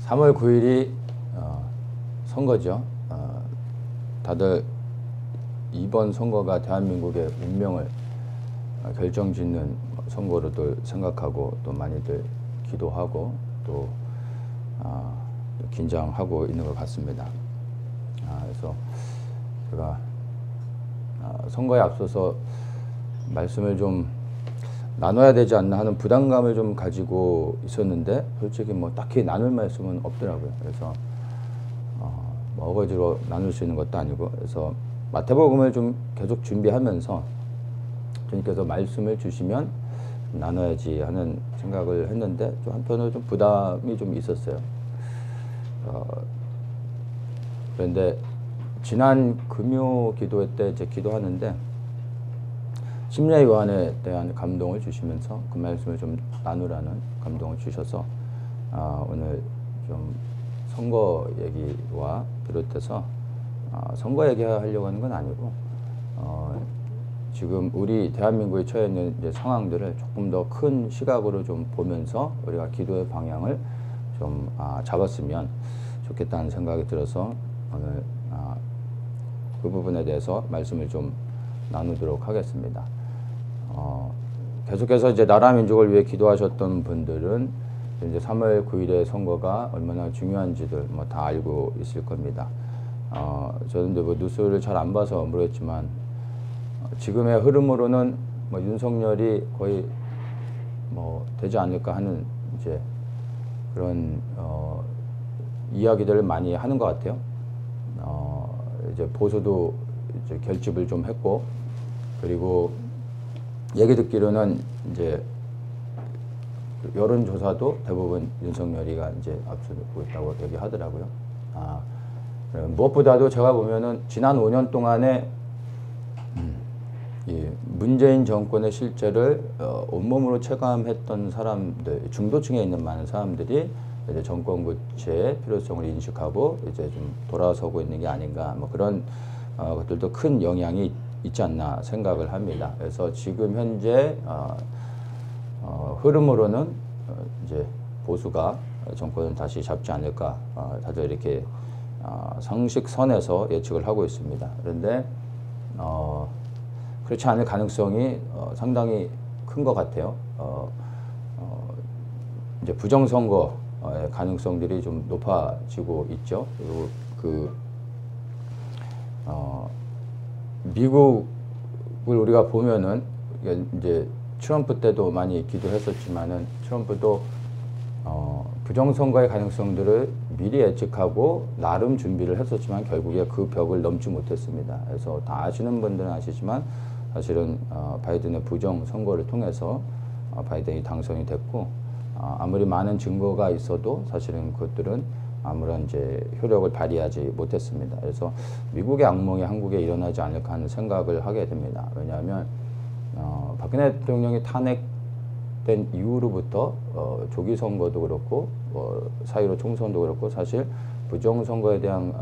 3월 9일이 선거죠. 다들 이번 선거가 대한민국의 운명을 결정짓는 선거로들 생각하고 또 많이들 기도하고 또 긴장하고 있는 것 같습니다. 그래서 제가 선거에 앞서서 말씀을 좀 나눠야 되지 않나 하는 부담감을 좀 가지고 있었는데 솔직히 뭐 딱히 나눌 말씀은 없더라고요. 그래서 뭐 어거지로 나눌 수 있는 것도 아니고, 그래서 마태복음을 좀 계속 준비하면서 주님께서 말씀을 주시면 나눠야지 하는 생각을 했는데 좀 한편으로 좀 부담이 좀 있었어요. 그런데 지난 금요 기도회 때 이제 기도하는데 심야 요한에 대한 감동을 주시면서 그 말씀을 좀 나누라는 감동을 주셔서 오늘 좀 선거 얘기와 비롯해서 선거 얘기하려고 하는 건 아니고 지금 우리 대한민국에 처해 있는 이제 상황들을 조금 더 큰 시각으로 좀 보면서 우리가 기도의 방향을 좀 잡았으면 좋겠다는 생각이 들어서 오늘 그 부분에 대해서 말씀을 좀 나누도록 하겠습니다. 계속해서 이제 나라 민족을 위해 기도하셨던 분들은 이제 3월 9일의 선거가 얼마나 중요한지들 뭐 다 알고 있을 겁니다. 저는 이제 뭐 뉴스를 잘 안 봐서 모르겠지만 지금의 흐름으로는 뭐 윤석열이 거의 뭐 되지 않을까 하는 이제 그런 이야기들을 많이 하는 것 같아요. 이제 보수도 이제 결집을 좀 했고, 그리고 얘기 듣기로는 이제 여론조사도 대부분 윤석열이가 이제 앞서고 있다고 얘기하더라고요. 무엇보다도 제가 보면은 지난 5년 동안에 이 문재인 정권의 실체를 온몸으로 체감했던 사람들, 중도층에 있는 많은 사람들이 이제 정권 교체의 필요성을 인식하고 이제 좀 돌아서고 있는 게 아닌가, 뭐 그런 것들도 큰 영향이 있지 않나 생각을 합니다. 그래서 지금 현재 흐름으로는 이제 보수가 정권을 다시 잡지 않을까, 다들 이렇게 상식선에서 예측을 하고 있습니다. 그런데 그렇지 않을 가능성이 상당히 큰 것 같아요. 이제 부정선거의 가능성들이 좀 높아지고 있죠. 그리고 미국을 우리가 보면은 이제 트럼프 때도 많이 기도했었지만은 트럼프도 부정선거의 가능성들을 미리 예측하고 나름 준비를 했었지만 결국에 그 벽을 넘지 못했습니다. 그래서 다 아시는 분들은 아시지만 사실은 바이든의 부정선거를 통해서 바이든이 당선이 됐고, 아무리 많은 증거가 있어도 사실은 그것들은 아무런 이제 효력을 발휘하지 못했습니다. 그래서 미국의 악몽이 한국에 일어나지 않을까 하는 생각을 하게 됩니다. 왜냐하면 박근혜 대통령이 탄핵된 이후로부터 조기 선거도 그렇고 4.15 총선도 그렇고 사실 부정선거에 대한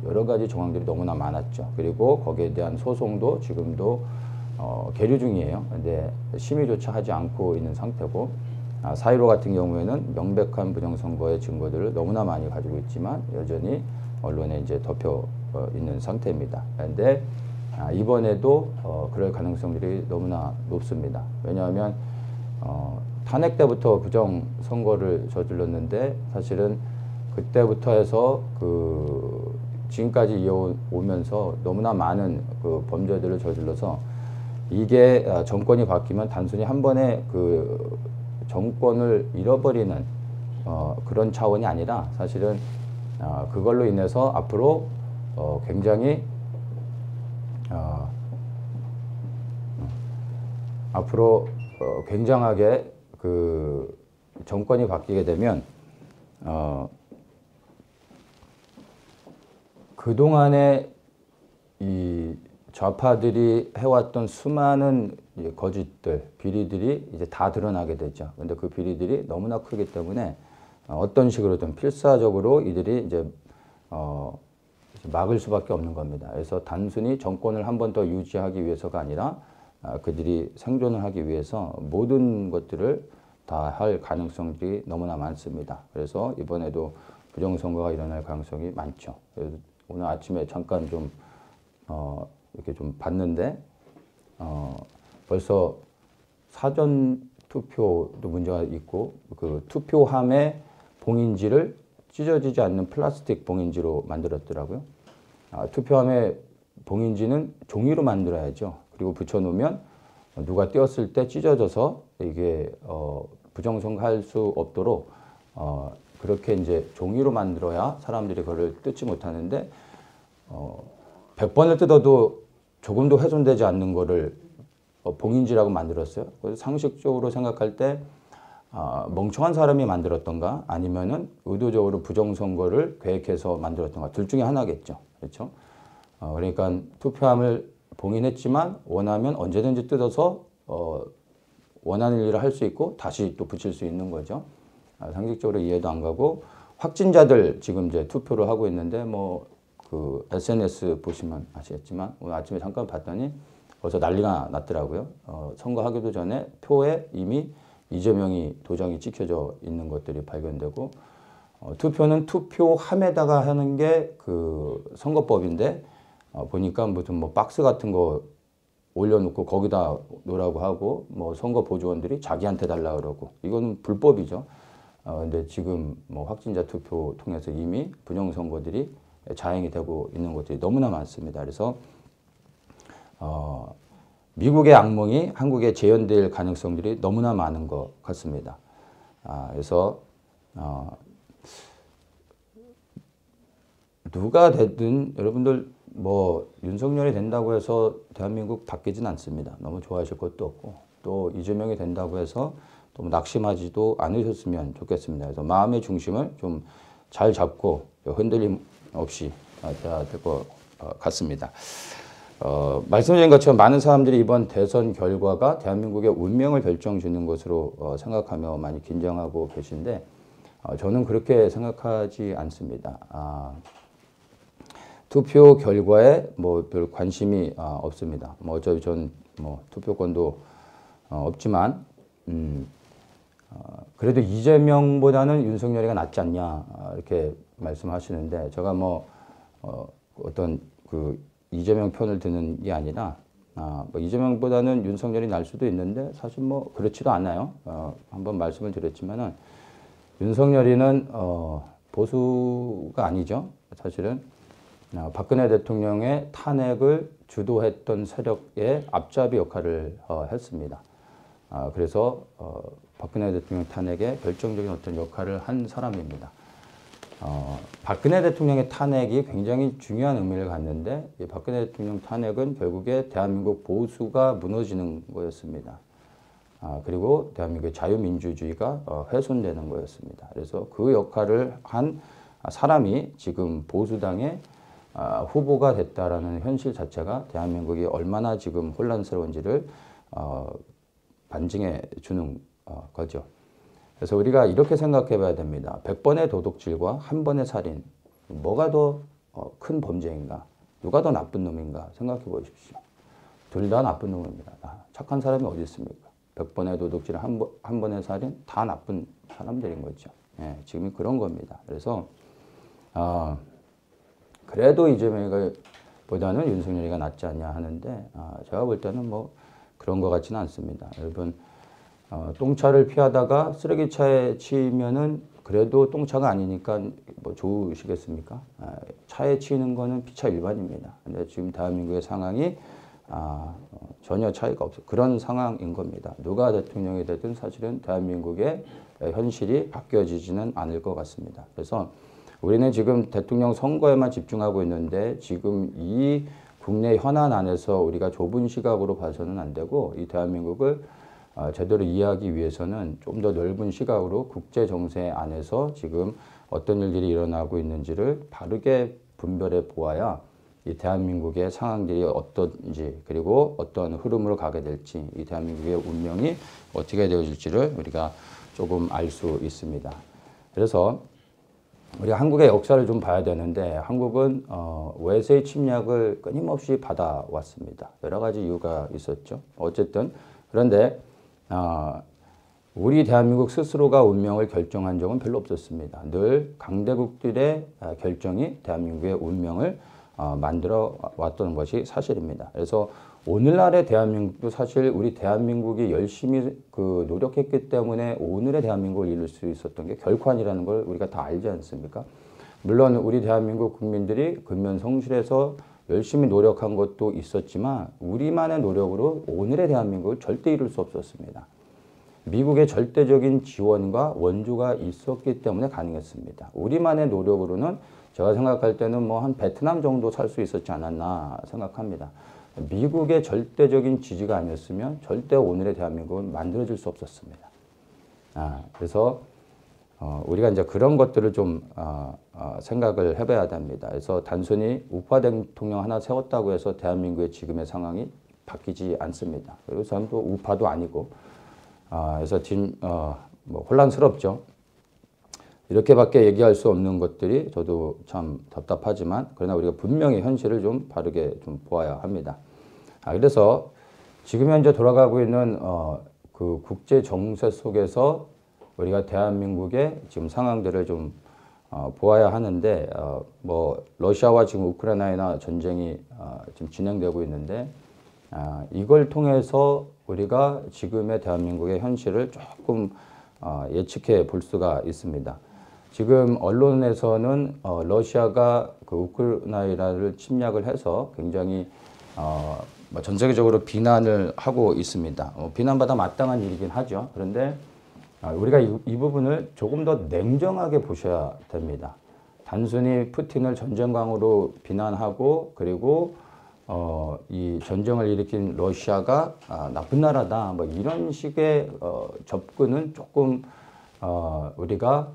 여러 가지 정황들이 너무나 많았죠. 그리고 거기에 대한 소송도 지금도 계류 중이에요. 근데 심의조차 하지 않고 있는 상태고, 4.15 같은 경우에는 명백한 부정선거의 증거들을 너무나 많이 가지고 있지만 여전히 언론에 이제 덮여 있는 상태입니다. 그런데 이번에도 그럴 가능성들이 너무나 높습니다. 왜냐하면 탄핵 때부터 부정선거를 저질렀는데 사실은 그때부터 해서 그 지금까지 이어오면서 너무나 많은 그 범죄들을 저질러서 이게 정권이 바뀌면 단순히 한 번에 그 정권을 잃어버리는 그런 차원이 아니라 사실은 그걸로 인해서 앞으로 굉장히 앞으로 굉장하게 그 정권이 바뀌게 되면 그동안에 이 좌파들이 해왔던 수많은 거짓들, 비리들이 이제 다 드러나게 되죠. 근데 그 비리들이 너무나 크기 때문에 어떤 식으로든 필사적으로 이들이 이제 막을 수밖에 없는 겁니다. 그래서 단순히 정권을 한 번 더 유지하기 위해서가 아니라 그들이 생존을 하기 위해서 모든 것들을 다 할 가능성들이 너무나 많습니다. 그래서 이번에도 부정선거가 일어날 가능성이 많죠. 그래서 오늘 아침에 잠깐 좀 이렇게 좀 봤는데 벌써 사전 투표도 문제가 있고 그 투표함의 봉인지를 찢어지지 않는 플라스틱 봉인지로 만들었더라고요. 투표함의 봉인지는 종이로 만들어야죠. 그리고 붙여놓으면 누가 띄었을 때 찢어져서 이게 부정선거할 수 없도록 그렇게 이제 종이로 만들어야 사람들이 그걸 뜯지 못하는데 100번을 뜯어도 조금도 훼손되지 않는 거를 봉인지라고 만들었어요. 그래서 상식적으로 생각할 때 멍청한 사람이 만들었던가 아니면은 의도적으로 부정선거를 계획해서 만들었던가 둘 중에 하나겠죠. 그렇죠? 그러니까 투표함을 봉인했지만 원하면 언제든지 뜯어서 원하는 일을 할 수 있고 다시 또 붙일 수 있는 거죠. 상식적으로 이해도 안 가고 확진자들 지금 이제 투표를 하고 있는데 뭐 그 SNS 보시면 아시겠지만 오늘 아침에 잠깐 봤더니 벌써 난리가 났더라고요. 선거하기도 전에 표에 이미 이재명이 도장이 찍혀져 있는 것들이 발견되고 투표는 투표함에다가 하는 게 그 선거법인데 보니까 무슨 뭐 박스 같은 거 올려놓고 거기다 놓으라고 하고 뭐 선거 보조원들이 자기한테 달라 그러고 이거는 불법이죠. 근데 지금 뭐 확진자 투표 통해서 이미 부정선거들이 자행이 되고 있는 것들이 너무나 많습니다. 그래서 미국의 악몽이 한국에 재현될 가능성들이 너무나 많은 것 같습니다. 그래서 누가 되든 여러분들 뭐 윤석열이 된다고 해서 대한민국 바뀌진 않습니다. 너무 좋아하실 것도 없고 또 이재명이 된다고 해서 또 낙심하지도 않으셨으면 좋겠습니다. 그래서 마음의 중심을 좀 잘 잡고 흔들림 없이 돼야 될 것 같습니다. 말씀드린 것처럼 많은 사람들이 이번 대선 결과가 대한민국의 운명을 결정짓는 것으로 생각하며 많이 긴장하고 계신데 저는 그렇게 생각하지 않습니다. 투표 결과에 뭐 별 관심이 없습니다. 뭐 어차피 전 뭐 투표권도 없지만 그래도 이재명보다는 윤석열이가 낫지 않냐 이렇게 말씀하시는데 제가 뭐 어떤 그 이재명 편을 드는 게 아니라 뭐 이재명보다는 윤석열이 날 수도 있는데 사실 뭐 그렇지도 않아요. 한번 말씀을 드렸지만은 윤석열이는 보수가 아니죠. 사실은 박근혜 대통령의 탄핵을 주도했던 세력의 앞잡이 역할을 했습니다. 그래서 박근혜 대통령 탄핵에 결정적인 어떤 역할을 한 사람입니다. 박근혜 대통령의 탄핵이 굉장히 중요한 의미를 갖는데 이 박근혜 대통령 탄핵은 결국에 대한민국 보수가 무너지는 거였습니다. 그리고 대한민국의 자유민주주의가 훼손되는 거였습니다. 그래서 그 역할을 한 사람이 지금 보수당의 후보가 됐다라는 현실 자체가 대한민국이 얼마나 지금 혼란스러운지를 반증해 주는 거죠. 그래서 우리가 이렇게 생각해 봐야 됩니다. 100번의 도둑질과 한 번의 살인, 뭐가 더 큰 범죄인가? 누가 더 나쁜 놈인가? 생각해 보십시오. 둘 다 나쁜 놈입니다. 착한 사람이 어디 있습니까? 100번의 도둑질, 한 번의 살인, 다 나쁜 사람들인 거죠. 예, 지금이 그런 겁니다. 그래서 그래도 이재명보다는 윤석열이가 낫지 않냐 하는데 제가 볼 때는 뭐 그런 것 같지는 않습니다. 여러분 똥차를 피하다가 쓰레기차에 치이면은 그래도 똥차가 아니니까 뭐 좋으시겠습니까? 차에 치이는 거는 피차 일반입니다. 근데 지금 대한민국의 상황이 전혀 차이가 없어요. 그런 상황인 겁니다. 누가 대통령이 되든 사실은 대한민국의 현실이 바뀌어지지는 않을 것 같습니다. 그래서 우리는 지금 대통령 선거에만 집중하고 있는데 지금 이 국내 현안 안에서 우리가 좁은 시각으로 봐서는 안 되고 이 대한민국을 제대로 이해하기 위해서는 좀 더 넓은 시각으로 국제 정세 안에서 지금 어떤 일들이 일어나고 있는지를 바르게 분별해 보아야 이 대한민국의 상황들이 어떤지 그리고 어떤 흐름으로 가게 될지 이 대한민국의 운명이 어떻게 되어질지를 우리가 조금 알 수 있습니다. 그래서 우리가 한국의 역사를 좀 봐야 되는데 한국은 외세의 침략을 끊임없이 받아왔습니다. 여러 가지 이유가 있었죠. 어쨌든 그런데 우리 대한민국 스스로가 운명을 결정한 적은 별로 없었습니다. 늘 강대국들의 결정이 대한민국의 운명을 만들어 왔던 것이 사실입니다. 그래서 오늘날의 대한민국도 사실 우리 대한민국이 열심히 노력했기 때문에 오늘의 대한민국을 이룰 수 있었던 게 결코 아니라는 걸 우리가 다 알지 않습니까? 물론 우리 대한민국 국민들이 근면성실해서 열심히 노력한 것도 있었지만 우리만의 노력으로 오늘의 대한민국을 절대 이룰 수 없었습니다. 미국의 절대적인 지원과 원조가 있었기 때문에 가능했습니다. 우리만의 노력으로는 제가 생각할 때는 뭐 한 베트남 정도 살 수 있었지 않았나 생각합니다. 미국의 절대적인 지지가 아니었으면 절대 오늘의 대한민국은 만들어질 수 없었습니다. 그래서 우리가 이제 그런 것들을 좀 생각을 해봐야 됩니다. 그래서 단순히 우파 대통령 하나 세웠다고 해서 대한민국의 지금의 상황이 바뀌지 않습니다. 그리고 저는 또 우파도 아니고 그래서 뭐 혼란스럽죠. 이렇게밖에 얘기할 수 없는 것들이 저도 참 답답하지만 그러나 우리가 분명히 현실을 좀 바르게 좀 보아야 합니다. 그래서 지금 현재 돌아가고 있는 그 국제 정세 속에서 우리가 대한민국의 지금 상황들을 좀 보아야 하는데 뭐 러시아와 지금 우크라이나 전쟁이 지금 진행되고 있는데 이걸 통해서 우리가 지금의 대한민국의 현실을 조금 예측해 볼 수가 있습니다. 지금 언론에서는 러시아가 그 우크라이나를 침략을 해서 굉장히 전 세계적으로 비난을 하고 있습니다. 비난받아 마땅한 일이긴 하죠. 그런데 우리가 이 부분을 조금 더 냉정하게 보셔야 됩니다. 단순히 푸틴을 전쟁광으로 비난하고 그리고 이 전쟁을 일으킨 러시아가 나쁜 나라다 뭐 이런 식의 접근은 조금 우리가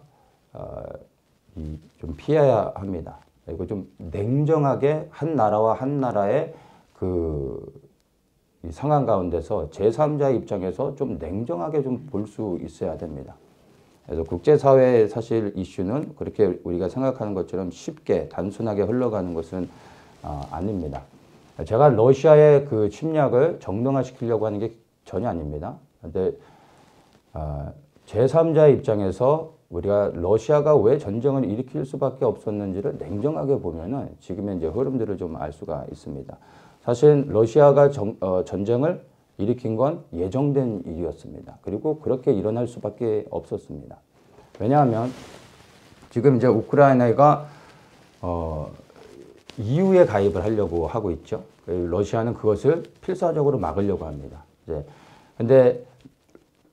좀 피해야 합니다. 그리고 좀 냉정하게 한 나라와 한 나라의 이 상황 가운데서 제3자 입장에서 좀 냉정하게 좀 볼 수 있어야 됩니다. 그래서 국제사회의 사실 이슈는 그렇게 우리가 생각하는 것처럼 쉽게 단순하게 흘러가는 것은 아닙니다. 제가 러시아의 그 침략을 정당화시키려고 하는 게 전혀 아닙니다. 근데 제3자의 입장에서 우리가 러시아가 왜 전쟁을 일으킬 수밖에 없었는지를 냉정하게 보면은 지금의 이제 흐름들을 좀 알 수가 있습니다. 사실 러시아가 전쟁을 일으킨 건 예정된 일이었습니다. 그리고 그렇게 일어날 수밖에 없었습니다. 왜냐하면 지금 이제 우크라이나가 EU에 가입을 하려고 하고 있죠. 러시아는 그것을 필사적으로 막으려고 합니다. 근데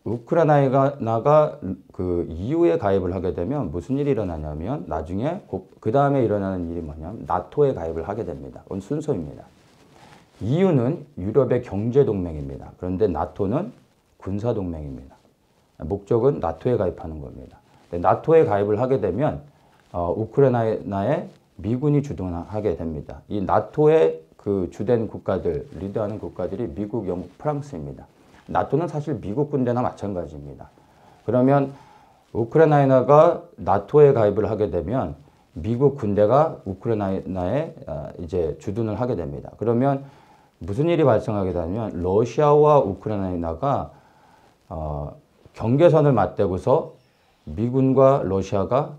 우크라이나가 그 EU에 가입을 하게 되면 무슨 일이 일어나냐면 나중에 그 다음에 일어나는 일이 뭐냐면 나토에 가입을 하게 됩니다. 그건 순서입니다. EU는 유럽의 경제동맹입니다. 그런데 나토는 군사동맹입니다. 목적은 나토에 가입하는 겁니다. 나토에 가입을 하게 되면 우크라이나에 미군이 주둔하게 됩니다. 이 나토의 그 주된 국가들, 리드하는 국가들이 미국, 영국, 프랑스입니다. 나토는 사실 미국 군대나 마찬가지입니다. 그러면 우크라이나가 나토에 가입을 하게 되면 미국 군대가 우크라이나에 이제 주둔을 하게 됩니다. 그러면 무슨 일이 발생하게 되면 러시아와 우크라이나가 경계선을 맞대고서 미군과 러시아가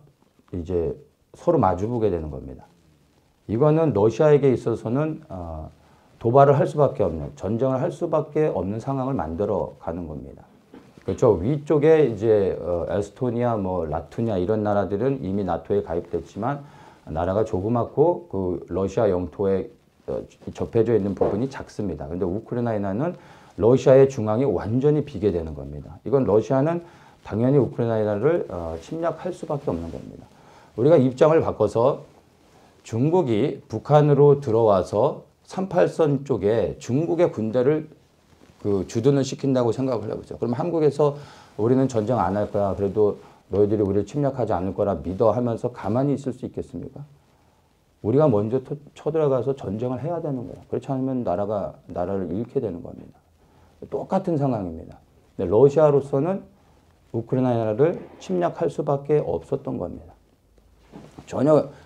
이제 서로 마주보게 되는 겁니다. 이거는 러시아에게 있어서는 도발을 할 수밖에 없는, 전쟁을 할 수밖에 없는 상황을 만들어 가는 겁니다. 그렇죠. 위쪽에 이제 에스토니아, 뭐 라투냐 이런 나라들은 이미 나토에 가입됐지만 나라가 조그맣고 그 러시아 영토에 접해져 있는 부분이 작습니다. 그런데 우크라이나는 러시아의 중앙이 완전히 비게 되는 겁니다. 이건 러시아는 당연히 우크라이나를 침략할 수밖에 없는 겁니다. 우리가 입장을 바꿔서 중국이 북한으로 들어와서 38선 쪽에 중국의 군대를 그 주둔을 시킨다고 생각을 해보죠. 그럼 한국에서 우리는 전쟁 안 할 거야. 그래도 너희들이 우리를 침략하지 않을 거라 믿어 하면서 가만히 있을 수 있겠습니까? 우리가 먼저 쳐들어가서 전쟁을 해야 되는 거예요. 그렇지 않으면 나라를 잃게 되는 겁니다. 똑같은 상황입니다. 근데 러시아로서는 우크라이나를 침략할 수밖에 없었던 겁니다.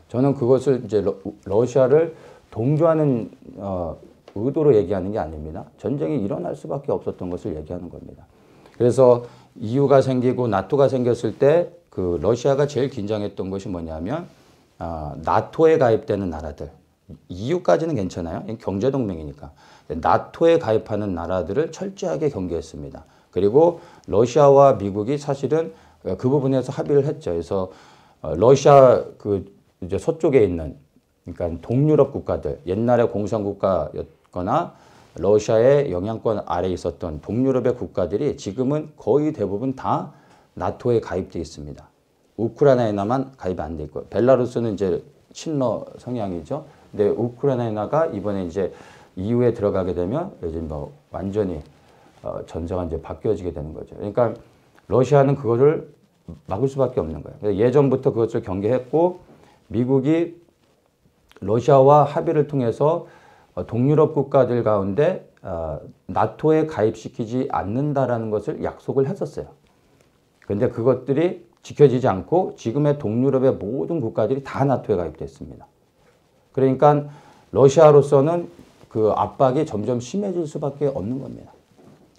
저는 그것을 이제 러시아를 동조하는 의도로 얘기하는 게 아닙니다. 전쟁이 일어날 수밖에 없었던 것을 얘기하는 겁니다. 그래서 EU가 생기고 나토가 생겼을 때 그 러시아가 제일 긴장했던 것이 뭐냐면 나토에 가입되는 나라들, EU까지는 괜찮아요. 경제동맹이니까. 나토에 가입하는 나라들을 철저하게 경계했습니다. 그리고 러시아와 미국이 사실은 그 부분에서 합의를 했죠. 그래서 러시아 그 이제 서쪽에 있는 그러니까 동유럽 국가들, 옛날에 공산국가였거나 러시아의 영향권 아래에 있었던 동유럽의 국가들이 지금은 거의 대부분 다 나토에 가입되어 있습니다. 우크라이나만 가입 안 돼 있고, 벨라루스는 이제 친러 성향이죠. 근데 우크라이나가 이번에 이제 EU에 들어가게 되면 이제 뭐 완전히 전세가 이제 바뀌어지게 되는 거죠. 그러니까 러시아는 그거를 막을 수밖에 없는 거예요. 예전부터 그것을 경계했고, 미국이 러시아와 합의를 통해서 동유럽 국가들 가운데 나토에 가입시키지 않는다라는 것을 약속을 했었어요. 그런데 그것들이 지켜지지 않고 지금의 동유럽의 모든 국가들이 다 나토에 가입됐습니다. 그러니까 러시아로서는 그 압박이 점점 심해질 수밖에 없는 겁니다.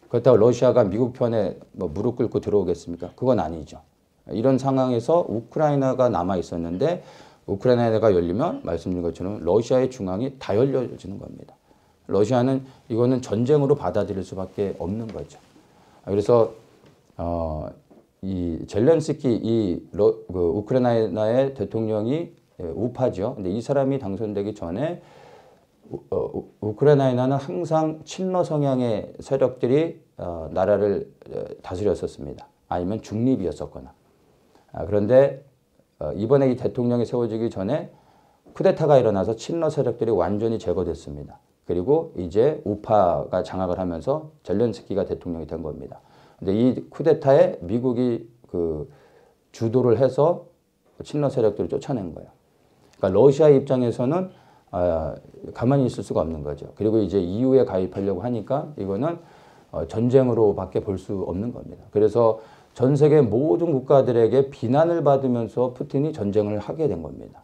그렇다고 러시아가 미국 편에 뭐 무릎 꿇고 들어오겠습니까? 그건 아니죠. 이런 상황에서 우크라이나가 남아 있었는데 우크라이나가 열리면 말씀드린 것처럼 러시아의 중앙이 다 열려지는 겁니다. 러시아는 이거는 전쟁으로 받아들일 수밖에 없는 거죠. 그래서 이 젤렌스키 그 우크라이나의 대통령이 우파죠. 근데 이 사람이 당선되기 전에 우크라이나는 항상 친러 성향의 세력들이 나라를 다스렸었습니다. 아니면 중립이었었거나. 그런데 이번에 이 대통령이 세워지기 전에 쿠데타가 일어나서 친러 세력들이 완전히 제거됐습니다. 그리고 이제 우파가 장악을 하면서 젤렌스키가 대통령이 된 겁니다. 근데 이 쿠데타에 미국이 그 주도를 해서 친러 세력들을 쫓아낸 거예요. 그러니까 러시아 입장에서는 가만히 있을 수가 없는 거죠. 그리고 이제 EU에 가입하려고 하니까 이거는 전쟁으로밖에 볼 수 없는 겁니다. 그래서 전 세계 모든 국가들에게 비난을 받으면서 푸틴이 전쟁을 하게 된 겁니다.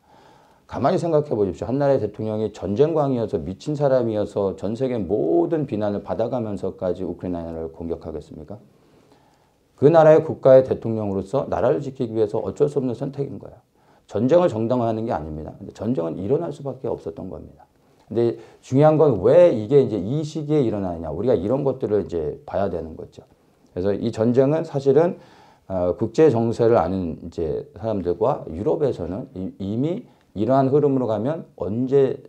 가만히 생각해 보십시오. 한 나라의 대통령이 전쟁광이어서 미친 사람이어서 전 세계 모든 비난을 받아가면서까지 우크라이나를 공격하겠습니까? 그 나라의 국가의 대통령으로서 나라를 지키기 위해서 어쩔 수 없는 선택인 거예요. 전쟁을 정당화하는 게 아닙니다. 근데 전쟁은 일어날 수밖에 없었던 겁니다. 근데 중요한 건 왜 이게 이제 이 시기에 일어나느냐. 우리가 이런 것들을 이제 봐야 되는 거죠. 그래서 이 전쟁은 사실은 국제 정세를 아는 이제 사람들과 유럽에서는 이미 이러한 흐름으로 가면 언제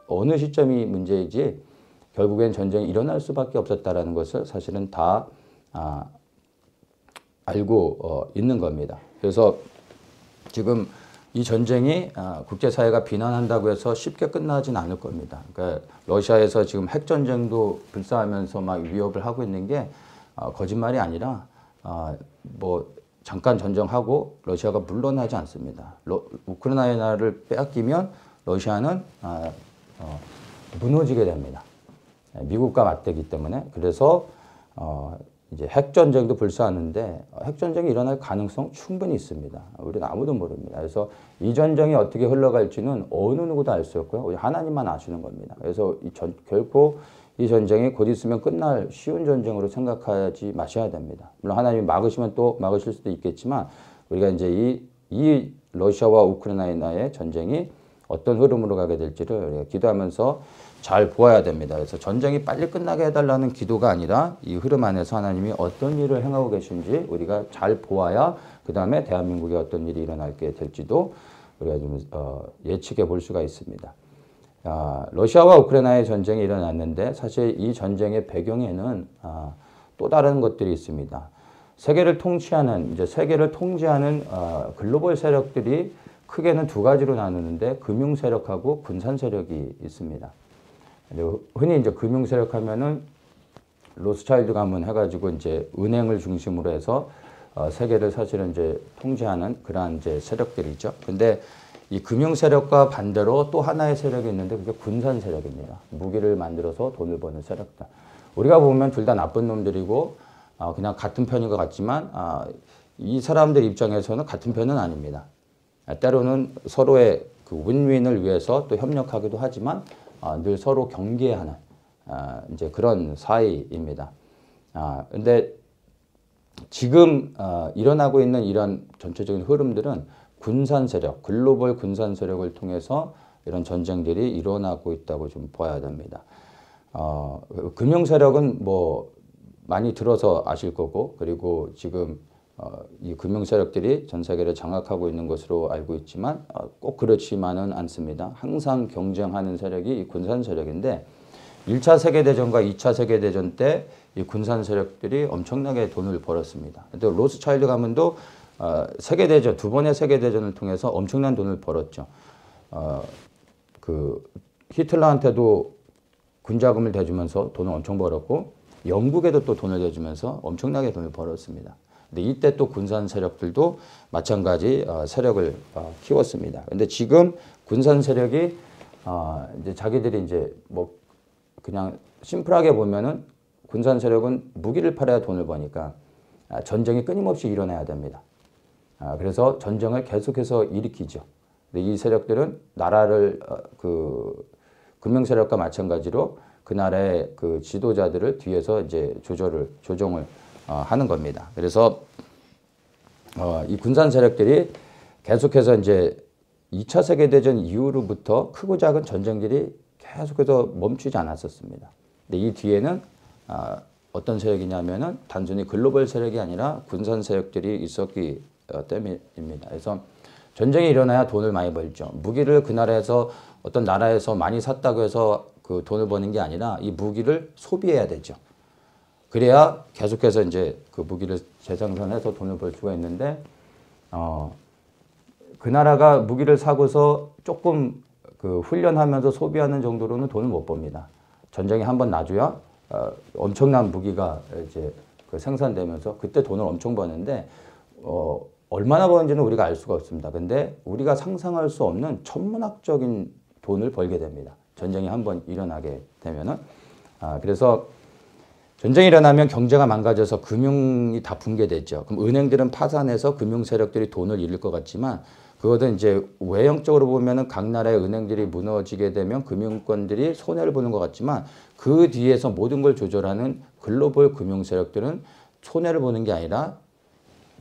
어느 시점이 문제이지 결국엔 전쟁이 일어날 수밖에 없었다라는 것을 사실은 다 알고 있는 겁니다. 그래서 지금 이 전쟁이 국제사회가 비난한다고 해서 쉽게 끝나진 않을 겁니다. 그러니까 러시아에서 지금 핵전쟁도 불사하면서 막 위협을 하고 있는 게 거짓말이 아니라 뭐 잠깐 전쟁하고 러시아가 물러나지 않습니다. 우크라이나를 빼앗기면 러시아는 무너지게 됩니다. 미국과 맞대기 때문에. 그래서 이제 핵전쟁도 불사하는데 핵전쟁이 일어날 가능성 충분히 있습니다. 우리는 아무도 모릅니다. 그래서 이 전쟁이 어떻게 흘러갈지는 어느 누구도 알 수 없고요. 우리 하나님만 아시는 겁니다. 그래서 결코 이 전쟁이 곧 있으면 끝날 쉬운 전쟁으로 생각하지 마셔야 됩니다. 물론 하나님이 막으시면 또 막으실 수도 있겠지만 우리가 이제 이 러시아와 우크라이나의 전쟁이 어떤 흐름으로 가게 될지를 우리가 기도하면서 잘 보아야 됩니다. 그래서 전쟁이 빨리 끝나게 해달라는 기도가 아니라 이 흐름 안에서 하나님이 어떤 일을 행하고 계신지 우리가 잘 보아야 그 다음에 대한민국에 어떤 일이 일어나게 될지도 우리가 좀 예측해 볼 수가 있습니다. 러시아와 우크라이나의 전쟁이 일어났는데 사실 이 전쟁의 배경에는 또 다른 것들이 있습니다. 세계를 통치하는 이제 세계를 통제하는 글로벌 세력들이 크게는 두 가지로 나누는데 금융 세력하고 군산 세력이 있습니다. 흔히 이제 금융 세력 하면은 로스차일드 가문 해가지고 이제 은행을 중심으로 해서 세계를 사실은 이제 통제하는 그러한 이제 세력들이죠. 근데 이 금융 세력과 반대로 또 하나의 세력이 있는데 그게 군산 세력입니다. 무기를 만들어서 돈을 버는 세력들. 우리가 보면 둘 다 나쁜 놈들이고 그냥 같은 편인 것 같지만 이 사람들 입장에서는 같은 편은 아닙니다. 때로는 서로의 그 윈윈을 위해서 또 협력하기도 하지만 늘 서로 경계하는 이제 그런 사이입니다. 근데 지금 일어나고 있는 이런 전체적인 흐름들은 군산 세력, 글로벌 군산 세력을 통해서 이런 전쟁들이 일어나고 있다고 좀 봐야 됩니다. 금융 세력은 뭐 많이 들어서 아실 거고, 그리고 지금 이 금융 세력들이 전 세계를 장악하고 있는 것으로 알고 있지만 꼭 그렇지만은 않습니다. 항상 경쟁하는 세력이 이 군산 세력인데 1차 세계대전과 2차 세계대전 때 이 군산 세력들이 엄청나게 돈을 벌었습니다. 또 로스차일드 가문도 세계대전, 두 번의 세계대전을 통해서 엄청난 돈을 벌었죠. 그 히틀러한테도 군자금을 대주면서 돈을 엄청 벌었고, 영국에도 또 돈을 대주면서 엄청나게 돈을 벌었습니다. 근데 이때 또 군산 세력들도 마찬가지 세력을 키웠습니다. 근데 지금 군산 세력이 이제 자기들이 이제 뭐 그냥 심플하게 보면은 군산 세력은 무기를 팔아야 돈을 버니까 전쟁이 끊임없이 일어나야 됩니다. 그래서 전쟁을 계속해서 일으키죠. 근데 이 세력들은 나라를 그 금융 세력과 마찬가지로 그 나라의 그 지도자들을 뒤에서 이제 조종을 하는 겁니다. 그래서 이 군산 세력들이 계속해서 이제 2차 세계대전 이후로부터 크고 작은 전쟁들이 계속해서 멈추지 않았었습니다. 근데 이 뒤에는 어떤 세력이냐면은 단순히 글로벌 세력이 아니라 군산 세력들이 있었기 때문입니다. 그래서 전쟁이 일어나야 돈을 많이 벌죠. 무기를 그 나라에서 어떤 나라에서 많이 샀다고 해서 그 돈을 버는 게 아니라 이 무기를 소비해야 되죠. 그래야 계속해서 이제 그 무기를 재생산해서 돈을 벌 수가 있는데, 그 나라가 무기를 사고서 조금 그 훈련하면서 소비하는 정도로는 돈을 못 법니다. 전쟁이 한번 나줘야 엄청난 무기가 이제 그 생산되면서 그때 돈을 엄청 버는데, 얼마나 버는지는 우리가 알 수가 없습니다. 근데 우리가 상상할 수 없는 천문학적인 돈을 벌게 됩니다. 전쟁이 한번 일어나게 되면은. 그래서 전쟁이 일어나면 경제가 망가져서 금융이 다 붕괴됐죠. 그럼 은행들은 파산해서 금융 세력들이 돈을 잃을 것 같지만, 그것은 이제 외형적으로 보면은 각 나라의 은행들이 무너지게 되면 금융권들이 손해를 보는 것 같지만, 그 뒤에서 모든 걸 조절하는 글로벌 금융 세력들은 손해를 보는 게 아니라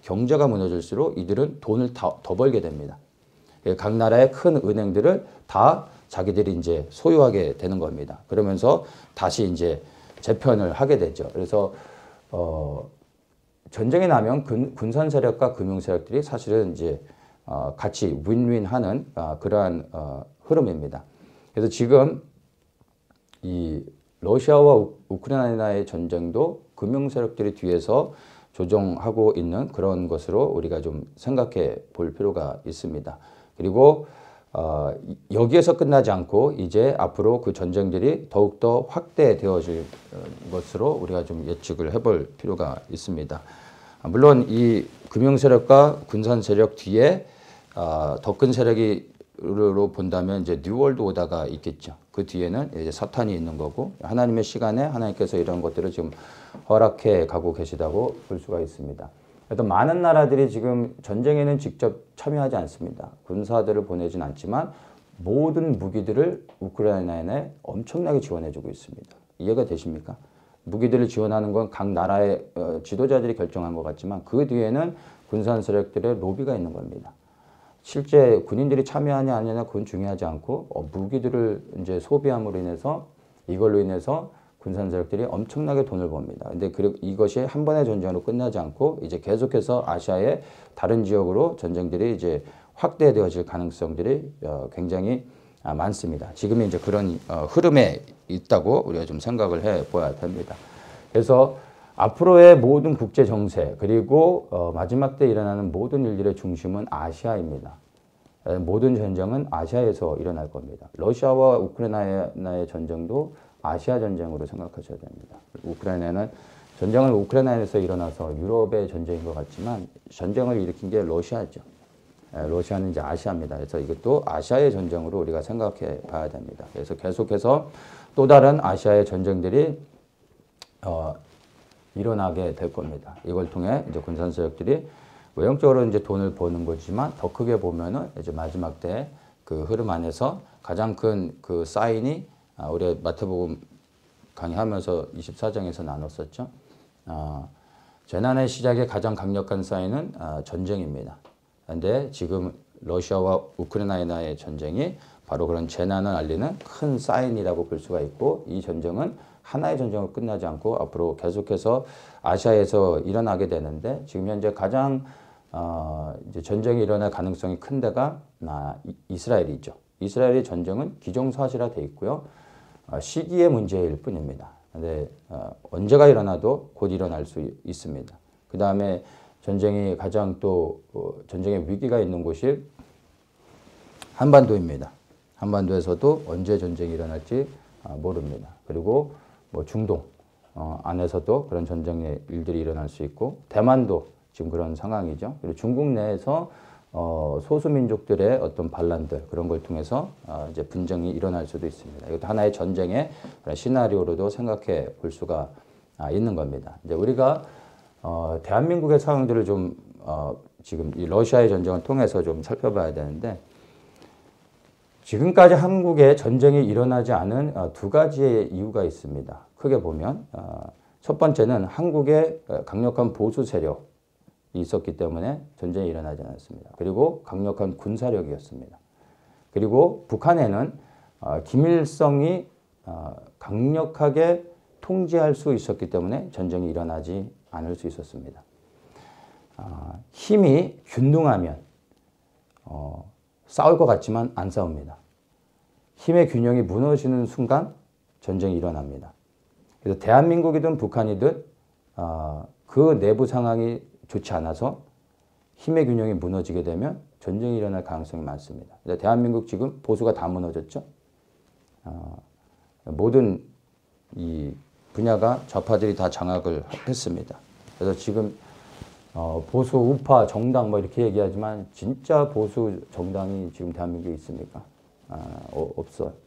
경제가 무너질수록 이들은 돈을 더 벌게 됩니다. 각 나라의 큰 은행들을 다 자기들이 이제 소유하게 되는 겁니다. 그러면서 다시 이제 재편을 하게 되죠. 그래서 전쟁이 나면 군산 세력과 금융 세력들이 사실은 이제 같이 윈윈하는 그러한 흐름입니다. 그래서 지금 이 러시아와 우크라이나의 전쟁도 금융 세력들이 뒤에서 조종하고 있는 그런 것으로 우리가 좀 생각해 볼 필요가 있습니다. 그리고 여기에서 끝나지 않고 이제 앞으로 그 전쟁들이 더욱더 확대되어질 것으로 우리가 좀 예측을 해볼 필요가 있습니다. 물론 이 금융 세력과 군산 세력 뒤에 더 큰 세력으로 본다면 이제 뉴월드 오다가 있겠죠. 그 뒤에는 이제 사탄이 있는 거고, 하나님의 시간에 하나님께서 이런 것들을 지금 허락해 가고 계시다고 볼 수가 있습니다. 그래도 많은 나라들이 지금 전쟁에는 직접 참여하지 않습니다. 군사들을 보내진 않지만 모든 무기들을 우크라이나에 엄청나게 지원해주고 있습니다. 이해가 되십니까? 무기들을 지원하는 건 각 나라의 지도자들이 결정한 것 같지만 그 뒤에는 군산 세력들의 로비가 있는 겁니다. 실제 군인들이 참여하냐 안 하냐 그건 중요하지 않고 무기들을 이제 소비함으로 인해서 이걸로 인해서 군산 세력들이 엄청나게 돈을 법니다. 근데 이것이 한 번의 전쟁으로 끝나지 않고 이제 계속해서 아시아의 다른 지역으로 전쟁들이 이제 확대되어질 가능성들이 굉장히 많습니다. 지금이 이제 그런 흐름에 있다고 우리가 좀 생각을 해 보아야 됩니다. 그래서 앞으로의 모든 국제 정세 그리고 마지막 때 일어나는 모든 일들의 중심은 아시아입니다. 모든 전쟁은 아시아에서 일어날 겁니다. 러시아와 우크라이나의 전쟁도 아시아 전쟁으로 생각하셔야 됩니다. 우크라이나는 전쟁은 우크라이나에서 일어나서 유럽의 전쟁인 것 같지만 전쟁을 일으킨 게 러시아죠. 러시아는 이제 아시아입니다. 그래서 이것도 아시아의 전쟁으로 우리가 생각해 봐야 됩니다. 그래서 계속해서 또 다른 아시아의 전쟁들이 일어나게 될 겁니다. 이걸 통해 이제 군산 세력들이 외형적으로 이제 돈을 버는 거지만 더 크게 보면은 이제 마지막 때 그 흐름 안에서 가장 큰 그 사인이 우리 마태복음 강의하면서 24장에서 나눴었죠. 재난의 시작에 가장 강력한 사인은 전쟁입니다. 그런데 지금 러시아와 우크라이나의 전쟁이 바로 그런 재난을 알리는 큰 사인이라고 볼 수가 있고, 이 전쟁은 하나의 전쟁으로 끝나지 않고 앞으로 계속해서 아시아에서 일어나게 되는데, 지금 현재 가장 이제 전쟁이 일어날 가능성이 큰 데가 이스라엘이죠. 이스라엘의 전쟁은 기정사실화 돼 있고요. 시기의 문제일 뿐입니다. 근데 언제가 일어나도 곧 일어날 수 있습니다. 그 다음에 전쟁이 가장 또 전쟁의 위기가 있는 곳이 한반도입니다. 한반도에서도 언제 전쟁이 일어날지 모릅니다. 그리고 뭐 중동 안에서도 그런 전쟁의 일들이 일어날 수 있고, 대만도 지금 그런 상황이죠. 그리고 중국 내에서 소수민족들의 어떤 반란들, 그런 걸 통해서 이제 분쟁이 일어날 수도 있습니다. 이것도 하나의 전쟁의 시나리오로도 생각해 볼 수가 있는 겁니다. 이제 우리가 대한민국의 상황들을 좀 지금 이 러시아의 전쟁을 통해서 좀 살펴봐야 되는데, 지금까지 한국에 전쟁이 일어나지 않은 두 가지의 이유가 있습니다. 크게 보면 첫 번째는 한국에 강력한 보수 세력이 있었기 때문에 전쟁이 일어나지 않았습니다. 그리고 강력한 군사력이었습니다. 그리고 북한에는 김일성이 강력하게 통제할 수 있었기 때문에 전쟁이 일어나지 않을 수 있었습니다. 힘이 균등하면 싸울 것 같지만 안 싸웁니다. 힘의 균형이 무너지는 순간 전쟁이 일어납니다. 그래서 대한민국이든 북한이든 그 내부 상황이 좋지 않아서 힘의 균형이 무너지게 되면 전쟁이 일어날 가능성이 많습니다. 대한민국 지금 보수가 다 무너졌죠. 모든 이 분야가 좌파들이 다 장악을 했습니다. 그래서 지금 보수 우파 정당 뭐 이렇게 얘기하지만 진짜 보수 정당이 지금 대한민국에 있습니까?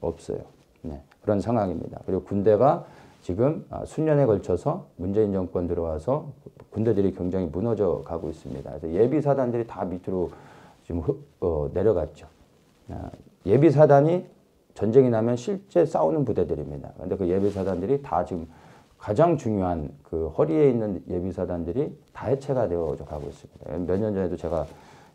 없어요. 네, 그런 상황입니다. 그리고 군대가 지금 수년에 걸쳐서 문재인 정권 들어와서 군대들이 굉장히 무너져 가고 있습니다. 그래서 예비 사단들이 다 밑으로 지금 내려갔죠. 예비 사단이 전쟁이 나면 실제 싸우는 부대들입니다. 그런데 그 예비 사단들이 다 지금 가장 중요한 그 허리에 있는 예비 사단들이 다 해체가 되어 가고 있습니다. 몇 년 전에도 제가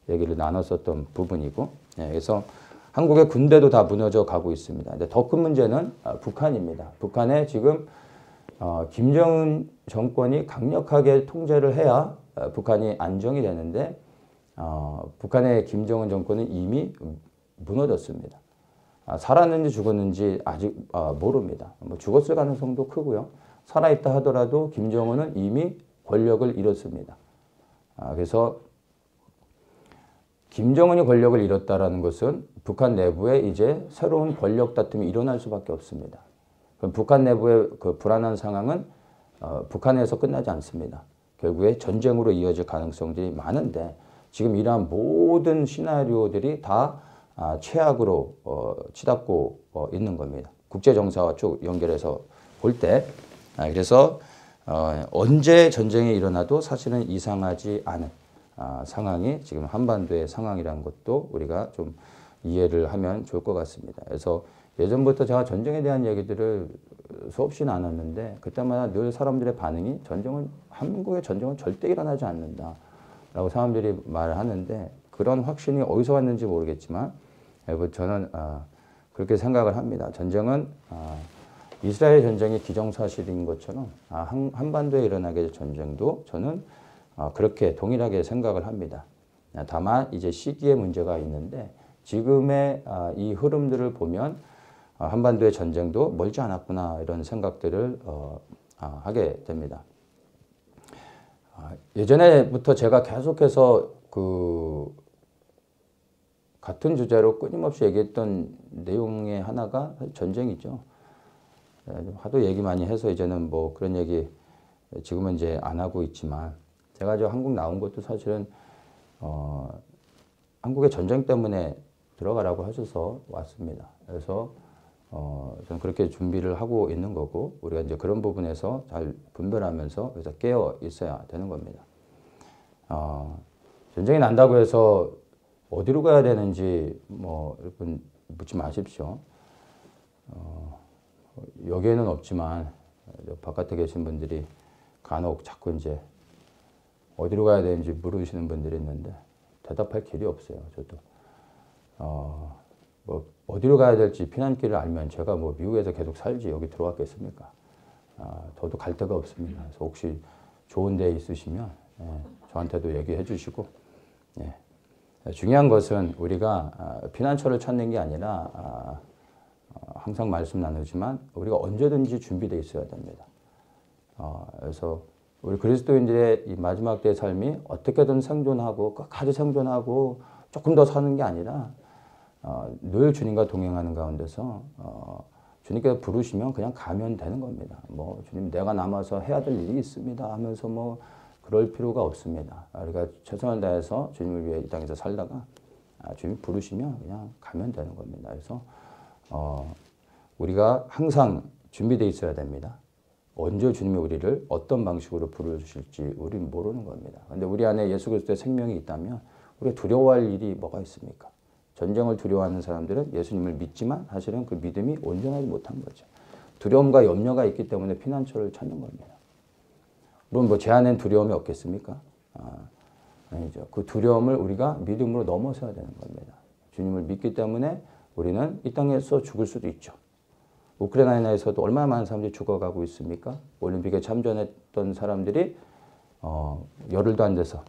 얘기를 나눴었던 부분이고, 그래서 한국의 군대도 다 무너져 가고 있습니다. 근데 더 큰 문제는 북한입니다. 북한에 지금 김정은 정권이 강력하게 통제를 해야 북한이 안정이 되는데, 북한의 김정은 정권은 이미 무너졌습니다. 살았는지 죽었는지 아직 모릅니다. 뭐 죽었을 가능성도 크고요. 살아있다 하더라도 김정은은 이미 권력을 잃었습니다. 그래서 김정은이 권력을 잃었다라는 것은 북한 내부에 이제 새로운 권력 다툼이 일어날 수밖에 없습니다. 그럼 북한 내부의 그 불안한 상황은 북한에서 끝나지 않습니다. 결국에 전쟁으로 이어질 가능성들이 많은데, 지금 이러한 모든 시나리오들이 다 최악으로 치닫고 있는 겁니다. 국제정사와 쭉 연결해서 볼 때. 그래서 언제 전쟁이 일어나도 사실은 이상하지 않은 상황이 지금 한반도의 상황이라는 것도 우리가 좀 이해를 하면 좋을 것 같습니다. 그래서 예전부터 제가 전쟁에 대한 얘기들을 수없이 나눴는데, 그때마다 늘 사람들의 반응이 한국의 전쟁은 절대 일어나지 않는다라고 사람들이 말을 하는데, 그런 확신이 어디서 왔는지 모르겠지만 저는 그렇게 생각을 합니다. 전쟁은 이스라엘 전쟁이 기정사실인 것처럼 한반도에 일어나게 될 전쟁도 저는 그렇게 동일하게 생각을 합니다. 다만 이제 시기의 문제가 있는데, 지금의 이 흐름들을 보면 한반도의 전쟁도 멀지 않았구나, 이런 생각들을 하게 됩니다. 예전에부터 제가 계속해서 그 같은 주제로 끊임없이 얘기했던 내용의 하나가 전쟁이죠. 하도 얘기 많이 해서 이제는 뭐 그런 얘기 지금은 이제 안 하고 있지만, 제가 저 한국 나온 것도 사실은 한국의 전쟁 때문에 들어가라고 하셔서 왔습니다. 그래서 저는 그렇게 준비를 하고 있는 거고, 우리가 이제 그런 부분에서 잘 분별하면서 그래서 깨어 있어야 되는 겁니다. 전쟁이 난다고 해서 어디로 가야 되는지 뭐 여러분 묻지 마십시오. 여기에는 없지만 바깥에 계신 분들이 간혹 자꾸 이제 어디로 가야 되는지 물으시는 분들이 있는데 대답할 길이 없어요. 저도 뭐 어디로 가야 될지 피난길을 알면 제가 뭐 미국에서 계속 살지 여기 들어왔겠습니까? 저도 갈 데가 없습니다. 그래서 혹시 좋은 데 있으시면 저한테도 얘기해 주시고, 중요한 것은 우리가 피난처를 찾는 게 아니라 항상 말씀 나누지만 우리가 언제든지 준비되어 있어야 됩니다. 그래서 우리 그리스도인들의 이 마지막 때의 삶이 어떻게든 생존하고 끝까지 생존하고 조금 더 사는 게 아니라 늘 주님과 동행하는 가운데서 주님께서 부르시면 그냥 가면 되는 겁니다. 뭐 주님 내가 남아서 해야 될 일이 있습니다 하면서 뭐 그럴 필요가 없습니다. 우리가 최선을 다해서 주님을 위해 이 땅에서 살다가 주님 부르시면 그냥 가면 되는 겁니다. 그래서 우리가 항상 준비되어 있어야 됩니다. 언제 주님이 우리를 어떤 방식으로 부르실지 우리는 모르는 겁니다. 그런데 우리 안에 예수 그리스도의 생명이 있다면 우리가 두려워할 일이 뭐가 있습니까? 전쟁을 두려워하는 사람들은 예수님을 믿지만 사실은 그 믿음이 온전하지 못한 거죠. 두려움과 염려가 있기 때문에 피난처를 찾는 겁니다. 물론 뭐 제 안엔 두려움이 없겠습니까? 아니죠. 그 두려움을 우리가 믿음으로 넘어서야 되는 겁니다. 주님을 믿기 때문에 우리는 이 땅에서 죽을 수도 있죠. 우크라이나에서도 얼마나 많은 사람들이 죽어가고 있습니까? 올림픽에 참전했던 사람들이 열흘도 안 돼서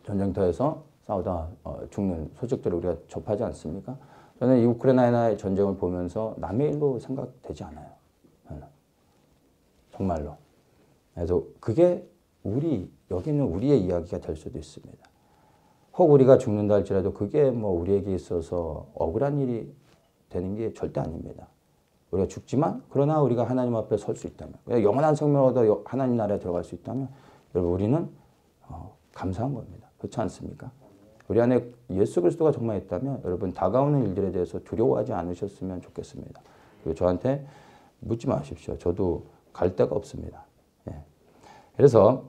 전쟁터에서 싸우다 죽는 소식들을 우리가 접하지 않습니까? 저는 이 우크라이나의 전쟁을 보면서 남의 일로 생각되지 않아요. 정말로. 그래서 그게 여기는 우리의 이야기가 될 수도 있습니다. 혹 우리가 죽는다 할지라도 그게 뭐 우리에게 있어서 억울한 일이 되는 게 절대 아닙니다. 우리가 죽지만 그러나 우리가 하나님 앞에 설 수 있다면, 영원한 생명을 얻어 하나님 나라에 들어갈 수 있다면 여러분 우리는 감사한 겁니다. 그렇지 않습니까? 우리 안에 예수 그리스도가 정말 있다면 여러분 다가오는 일들에 대해서 두려워하지 않으셨으면 좋겠습니다. 그리고 저한테 묻지 마십시오. 저도 갈 데가 없습니다. 그래서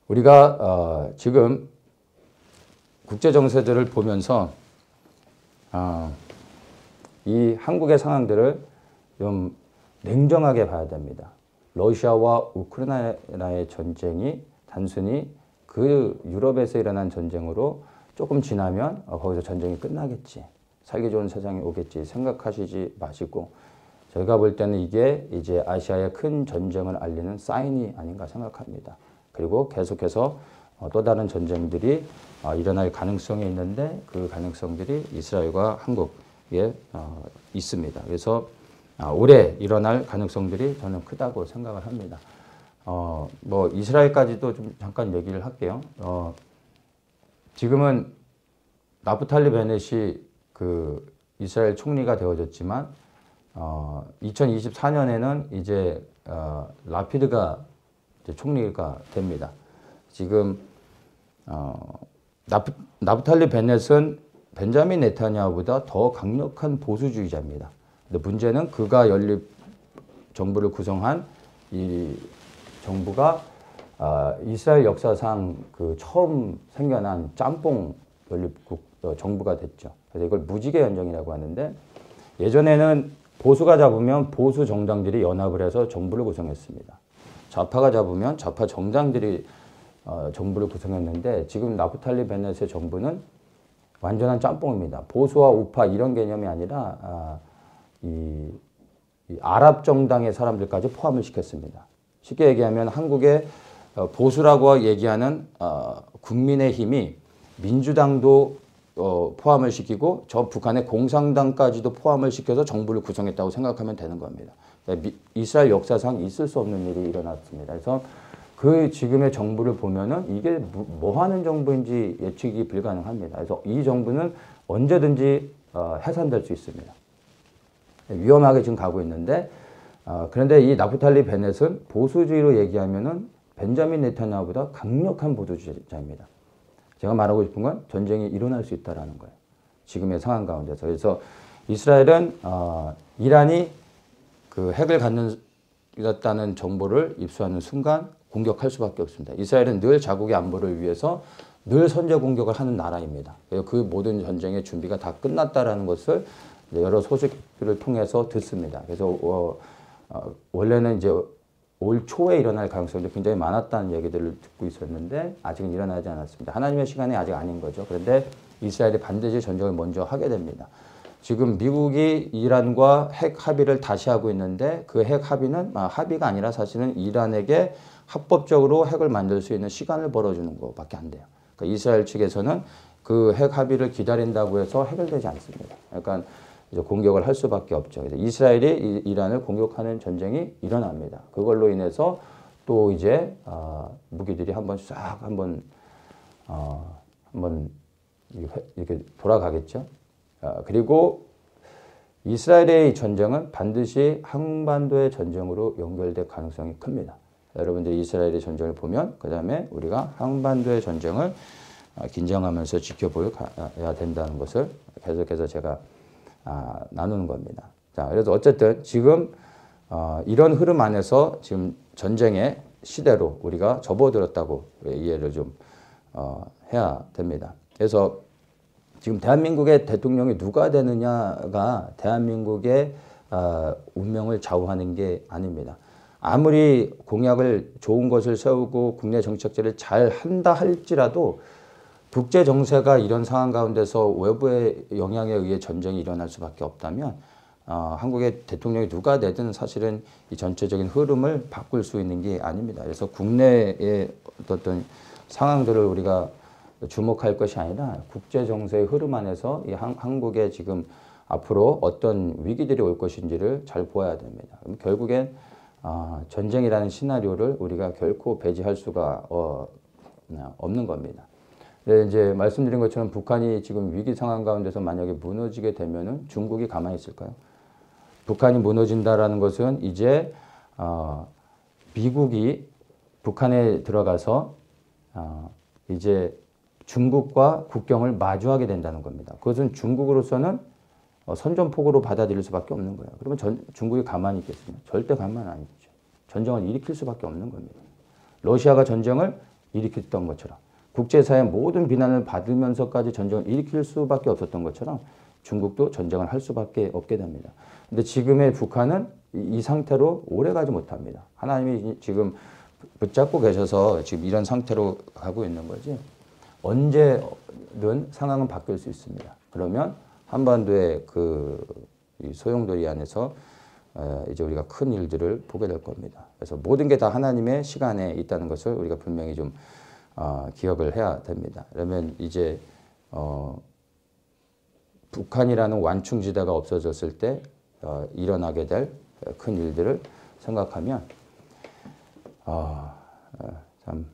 우리가 지금 국제 정세들을 보면서 이 한국의 상황들을 좀 냉정하게 봐야 됩니다. 러시아와 우크라이나의 전쟁이 단순히 그 유럽에서 일어난 전쟁으로 조금 지나면 거기서 전쟁이 끝나겠지. 살기 좋은 세상이 오겠지 생각하시지 마시고 저희가 볼 때는 이게 이제 아시아의 큰 전쟁을 알리는 사인이 아닌가 생각합니다. 그리고 계속해서 또 다른 전쟁들이 일어날 가능성이 있는데 그 가능성들이 이스라엘과 한국에 있습니다. 그래서 올해 일어날 가능성들이 저는 크다고 생각을 합니다. 뭐 이스라엘까지도 좀 잠깐 얘기를 할게요. 지금은 나프탈리 베넷이 그 이스라엘 총리가 되어졌지만 2024년에는 이제 라피드가 이제 총리가 됩니다. 지금 나프탈리 베넷은 벤자민 네타냐후보다 더 강력한 보수주의자입니다. 근데 문제는 그가 연립 정부를 구성한 이 정부가 이스라엘 역사상 그 처음 생겨난 짬뽕 연립국 정부가 됐죠. 그래서 이걸 무지개 연정이라고 하는데 예전에는 보수가 잡으면 보수 정당들이 연합을 해서 정부를 구성했습니다. 좌파가 잡으면 좌파 정당들이 정부를 구성했는데 지금 나프탈리 베넷의 정부는 완전한 짬뽕입니다. 보수와 우파 이런 개념이 아니라 이 아랍 정당의 사람들까지 포함을 시켰습니다. 쉽게 얘기하면 한국의 보수라고 얘기하는 국민의힘이 민주당도 포함을 시키고 저 북한의 공산당까지도 포함을 시켜서 정부를 구성했다고 생각하면 되는 겁니다. 이스라엘 역사상 있을 수 없는 일이 일어났습니다. 그래서 그 지금의 정부를 보면은 이게 뭐 하는 정부인지 예측이 불가능합니다. 그래서 이 정부는 언제든지 해산될 수 있습니다. 위험하게 지금 가고 있는데 그런데 이 나프탈리 베넷은 보수주의로 얘기하면은 벤자민 네타냐후보다 강력한 보수주의자입니다. 제가 말하고 싶은 건 전쟁이 일어날 수 있다라는 거예요. 지금의 상황 가운데서. 그래서 이스라엘은 이란이 그 핵을 갖는다는 정보를 입수하는 순간 공격할 수밖에 없습니다. 이스라엘은 늘 자국의 안보를 위해서 늘 선제 공격을 하는 나라입니다. 그 모든 전쟁의 준비가 다 끝났다라는 것을 여러 소식들을 통해서 듣습니다. 그래서 원래는 이제 올 초에 일어날 가능성도 굉장히 많았다는 얘기들을 듣고 있었는데 아직은 일어나지 않았습니다. 하나님의 시간이 아직 아닌 거죠. 그런데 이스라엘이 반드시 전쟁을 먼저 하게 됩니다. 지금 미국이 이란과 핵 합의를 다시 하고 있는데 그 핵 합의는 합의가 아니라 사실은 이란에게 합법적으로 핵을 만들 수 있는 시간을 벌어주는 것밖에 안 돼요. 그러니까 이스라엘 측에서는 그 핵 합의를 기다린다고 해서 해결되지 않습니다. 그러니까 이제 공격을 할 수밖에 없죠. 그래서 이스라엘이 이란을 공격하는 전쟁이 일어납니다. 그걸로 인해서 또 이제 무기들이 한번 싹 한번 이렇게 돌아가겠죠. 그리고 이스라엘의 전쟁은 반드시 한반도의 전쟁으로 연결될 가능성이 큽니다. 여러분들이 이스라엘의 전쟁을 보면 그 다음에 우리가 한반도의 전쟁을 긴장하면서 지켜봐야 된다는 것을 계속해서 제가 나누는 겁니다. 자, 그래서 어쨌든 지금 이런 흐름 안에서 지금 전쟁의 시대로 우리가 접어들었다고 이해를 좀 해야 됩니다. 그래서 지금 대한민국의 대통령이 누가 되느냐가 대한민국의 운명을 좌우하는 게 아닙니다. 아무리 공약을 좋은 것을 세우고 국내 정책들을 잘 한다 할지라도 국제 정세가 이런 상황 가운데서 외부의 영향에 의해 전쟁이 일어날 수밖에 없다면 한국의 대통령이 누가 되든 사실은 이 전체적인 흐름을 바꿀 수 있는 게 아닙니다. 그래서 국내의 어떤 상황들을 우리가 주목할 것이 아니라 국제 정세의 흐름 안에서 이 한국에 지금 앞으로 어떤 위기들이 올 것인지를 잘 보아야 됩니다. 그럼 결국엔 전쟁이라는 시나리오를 우리가 결코 배제할 수가 없는 겁니다. 네, 이제 말씀드린 것처럼 북한이 지금 위기 상황 가운데서 만약에 무너지게 되면은 중국이 가만히 있을까요? 북한이 무너진다라는 것은 이제 미국이 북한에 들어가서 이제 중국과 국경을 마주하게 된다는 겁니다. 그것은 중국으로서는 선전포고로 받아들일 수밖에 없는 거예요. 그러면 중국이 가만히 있겠습니까? 절대 가만 안 있죠. 전쟁을 일으킬 수밖에 없는 겁니다. 러시아가 전쟁을 일으켰던 것처럼 국제사회의 모든 비난을 받으면서까지 전쟁을 일으킬 수밖에 없었던 것처럼 중국도 전쟁을 할 수밖에 없게 됩니다. 근데 지금의 북한은 이 상태로 오래 가지 못합니다. 하나님이 지금 붙잡고 계셔서 지금 이런 상태로 가고 있는 거지. 언제든 상황은 바뀔 수 있습니다. 그러면 한반도의 이 소용돌이 안에서 이제 우리가 큰 일들을 보게 될 겁니다. 그래서 모든 게 다 하나님의 시간에 있다는 것을 우리가 분명히 좀 기억을 해야 됩니다. 그러면 이제 북한이라는 완충지대가 없어졌을 때 일어나게 될 큰 일들을 생각하면 참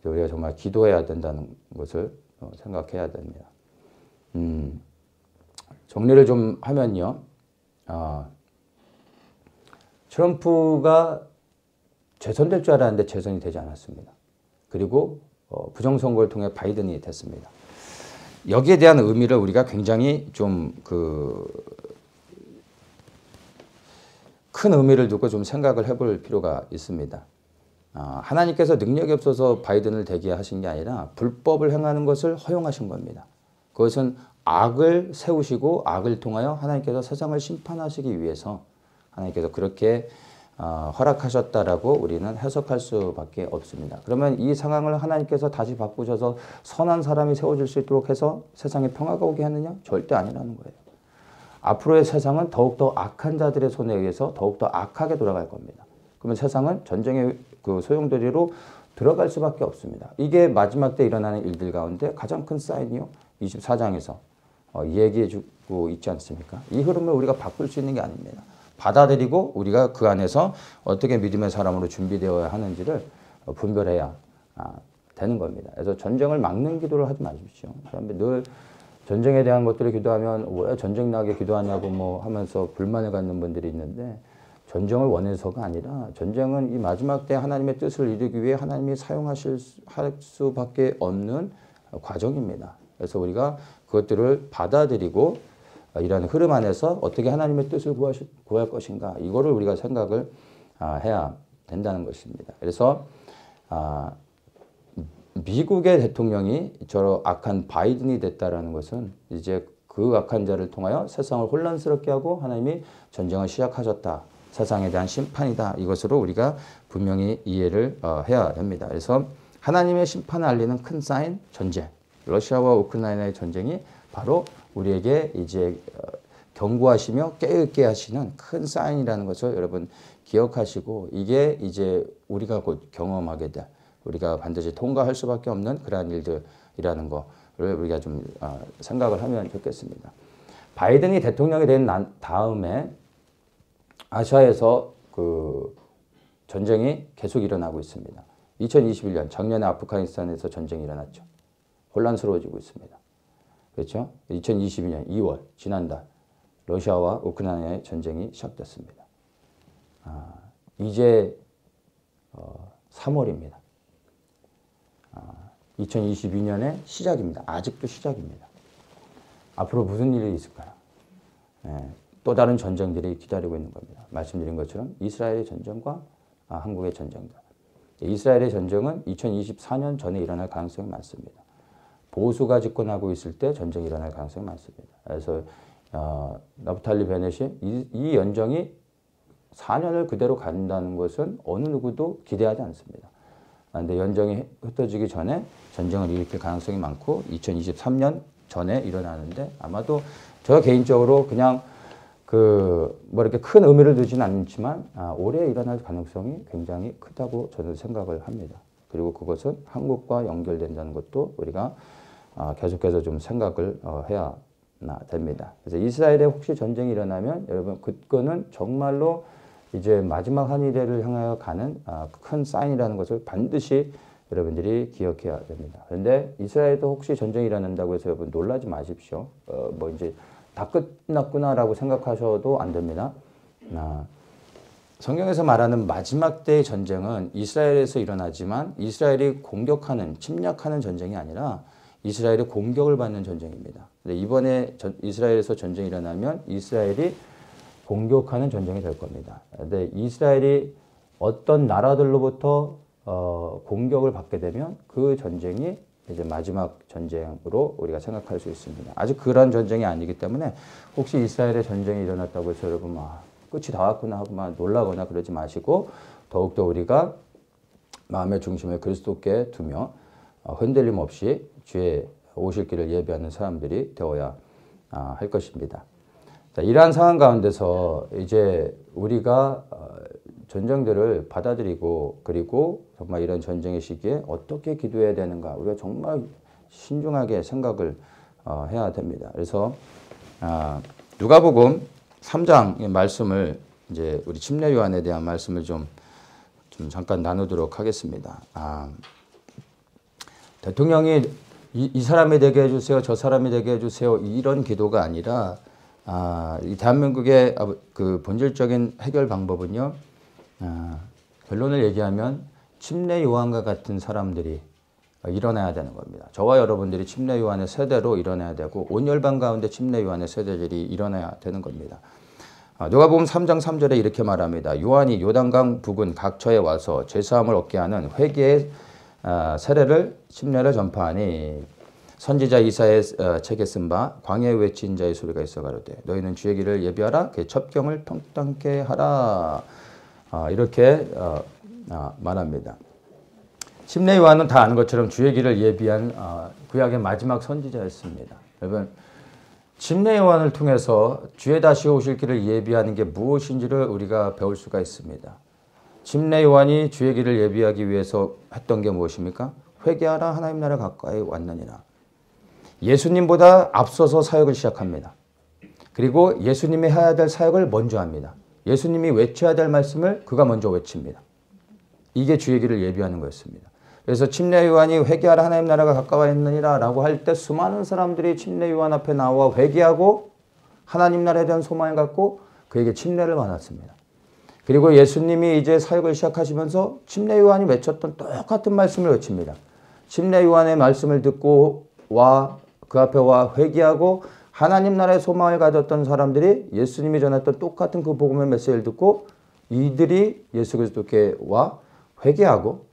우리가 정말 기도해야 된다는 것을 생각해야 됩니다. 정리를 좀 하면요. 트럼프가 재선될 줄 알았는데 재선이 되지 않았습니다. 그리고 부정선거를 통해 바이든이 됐습니다. 여기에 대한 의미를 우리가 굉장히 좀 큰 의미를 두고 좀 생각을 해볼 필요가 있습니다. 하나님께서 능력이 없어서 바이든을 되게 하신 게 아니라 불법을 행하는 것을 허용하신 겁니다. 그것은 악을 세우시고 악을 통하여 하나님께서 세상을 심판하시기 위해서 하나님께서 그렇게 허락하셨다라고 우리는 해석할 수밖에 없습니다. 그러면 이 상황을 하나님께서 다시 바꾸셔서 선한 사람이 세워질 수 있도록 해서 세상에 평화가 오게 하느냐? 절대 아니라는 거예요. 앞으로의 세상은 더욱더 악한 자들의 손에 의해서 더욱더 악하게 돌아갈 겁니다. 그러면 세상은 전쟁의 소용돌이로 들어갈 수밖에 없습니다. 이게 마지막 때 일어나는 일들 가운데 가장 큰 사인이요. 24장에서 얘기해 주고 있지 않습니까? 이 흐름을 우리가 바꿀 수 있는 게 아닙니다. 받아들이고 우리가 그 안에서 어떻게 믿음의 사람으로 준비되어야 하는지를 분별해야 되는 겁니다. 그래서 전쟁을 막는 기도를 하지 마십시오. 늘 전쟁에 대한 것들을 기도하면 왜 전쟁 나게 기도하냐고 뭐 하면서 불만을 갖는 분들이 있는데 전쟁을 원해서가 아니라 전쟁은 이 마지막 때 하나님의 뜻을 이루기 위해 하나님이 사용하실 수밖에 없는 과정입니다. 그래서 우리가 그것들을 받아들이고 이런 흐름 안에서 어떻게 하나님의 뜻을 구할 것인가 이거를 우리가 생각을 해야 된다는 것입니다. 그래서 미국의 대통령이 저 악한 바이든이 됐다라는 것은 이제 그 악한 자를 통하여 세상을 혼란스럽게 하고 하나님이 전쟁을 시작하셨다. 세상에 대한 심판이다. 이것으로 우리가 분명히 이해를 해야 됩니다. 그래서 하나님의 심판을 알리는 큰 사인, 전쟁. 러시아와 우크라이나의 전쟁이 바로 우리에게 이제 경고하시며 깨닫게 하시는 큰 사인이라는 것을 여러분 기억하시고, 이게 이제 우리가 곧 경험하게 될, 우리가 반드시 통과할 수밖에 없는 그러한 일들이라는 거를 우리가 좀 생각을 하면 좋겠습니다. 바이든이 대통령이 된 다음에 아시아에서 그 전쟁이 계속 일어나고 있습니다. 2021년 작년에 아프가니스탄에서 전쟁이 일어났죠. 혼란스러워지고 있습니다. 그렇죠? 2022년 2월 지난달 러시아와 우크라이나의 전쟁이 시작됐습니다. 이제 3월입니다. 2022년의 시작입니다. 아직도 시작입니다. 앞으로 무슨 일이 있을까요? 또 다른 전쟁들이 기다리고 있는 겁니다. 말씀드린 것처럼 이스라엘의 전쟁과 한국의 전쟁들. 이스라엘의 전쟁은 2024년 전에 일어날 가능성이 많습니다. 보수가 집권하고 있을 때 전쟁이 일어날 가능성이 많습니다. 그래서 나프탈리 베넷이 이 연정이 4년을 그대로 간다는 것은 어느 누구도 기대하지 않습니다. 그런데 연정이 흩어지기 전에 전쟁을 일으킬 가능성이 많고 2023년 전에 일어나는데, 아마도 저 개인적으로 그냥 뭐 이렇게 큰 의미를 두지는 않지만 올해 일어날 가능성이 굉장히 크다고 저는 생각을 합니다. 그리고 그것은 한국과 연결된다는 것도 우리가 계속해서 좀 생각을 해야 됩니다. 그래서 이스라엘에 혹시 전쟁이 일어나면 여러분 그거는 정말로 이제 마지막 한일회를 향하여 가는 큰 사인이라는 것을 반드시 여러분들이 기억해야 됩니다. 그런데 이스라엘도 혹시 전쟁이 일어난다고 해서 여러분 놀라지 마십시오. 뭐 이제 다 끝났구나라고 생각하셔도 안 됩니다. 성경에서 말하는 마지막 때의 전쟁은 이스라엘에서 일어나지만 이스라엘이 공격하는, 침략하는 전쟁이 아니라 이스라엘이 공격을 받는 전쟁입니다. 이번에 이스라엘에서 전쟁이 일어나면 이스라엘이 공격하는 전쟁이 될 겁니다. 근데 이스라엘이 어떤 나라들로부터 공격을 받게 되면 그 전쟁이 이제 마지막 전쟁으로 우리가 생각할 수 있습니다. 아직 그런 전쟁이 아니기 때문에 혹시 이스라엘의 전쟁이 일어났다고 해서 여러분 끝이 다 왔구나 하고 놀라거나 그러지 마시고, 더욱더 우리가 마음의 중심을 그리스도께 두며 흔들림 없이 주의 오실 길을 예비하는 사람들이 되어야 할 것입니다. 자, 이러한 상황 가운데서 이제 우리가 전쟁들을 받아들이고, 그리고 정말 이런 전쟁의 시기에 어떻게 기도해야 되는가, 우리가 정말 신중하게 생각을 해야 됩니다. 그래서 누가복음 3장의 말씀을 이제 우리 침례 요한에 대한 말씀을 좀 잠깐 나누도록 하겠습니다. 대통령이 이 사람이 되게 해주세요, 저 사람이 되게 해주세요, 이런 기도가 아니라 이 대한민국의 그 본질적인 해결 방법은요, 결론을 얘기하면 침례 요한과 같은 사람들이 일어나야 되는 겁니다. 저와 여러분들이 침례 요한의 세대로 일어나야 되고, 온 열방 가운데 침례 요한의 세대들이 일어나야 되는 겁니다. 누가복음 3장 3절에 이렇게 말합니다. 요한이 요단강 부근 각처에 와서 죄사함을 얻게 하는 회개의 세례를 침례를 전파하니, 선지자 이사의 책에 쓴 바 광야에 외친 자의 소리가 있어 가로되 너희는 주의 길을 예비하라, 그의 첩경을 평탄케 하라. 이렇게 말합니다. 침례 요한은 다 아는 것처럼 주의 길을 예비한 구약의 마지막 선지자였습니다. 여러분, 침례 요한을 통해서 주의 다시 오실 길을 예비하는 게 무엇인지를 우리가 배울 수가 있습니다. 침례 요한이 주의 길을 예비하기 위해서 했던 게 무엇입니까? 회개하라, 하나님 나라 가까이 왔느니라. 예수님보다 앞서서 사역을 시작합니다. 그리고 예수님이 해야 될 사역을 먼저 합니다. 예수님이 외쳐야 될 말씀을 그가 먼저 외칩니다. 이게 주의 길을 예비하는 거였습니다. 그래서 침례 요한이 회개하라, 하나님 나라가 가까워했느니라 라고 할 때 수많은 사람들이 침례 요한 앞에 나와 회개하고 하나님 나라에 대한 소망을 갖고 그에게 침례를 받았습니다. 그리고 예수님이 이제 사역을 시작하시면서 침례 요한이 외쳤던 똑같은 말씀을 외칩니다. 침례 요한의 말씀을 듣고 그 앞에 와 회개하고 하나님 나라의 소망을 가졌던 사람들이 예수님이 전했던 똑같은 그 복음의 메시지를 듣고 이들이 예수 그리스도께 와 회개하고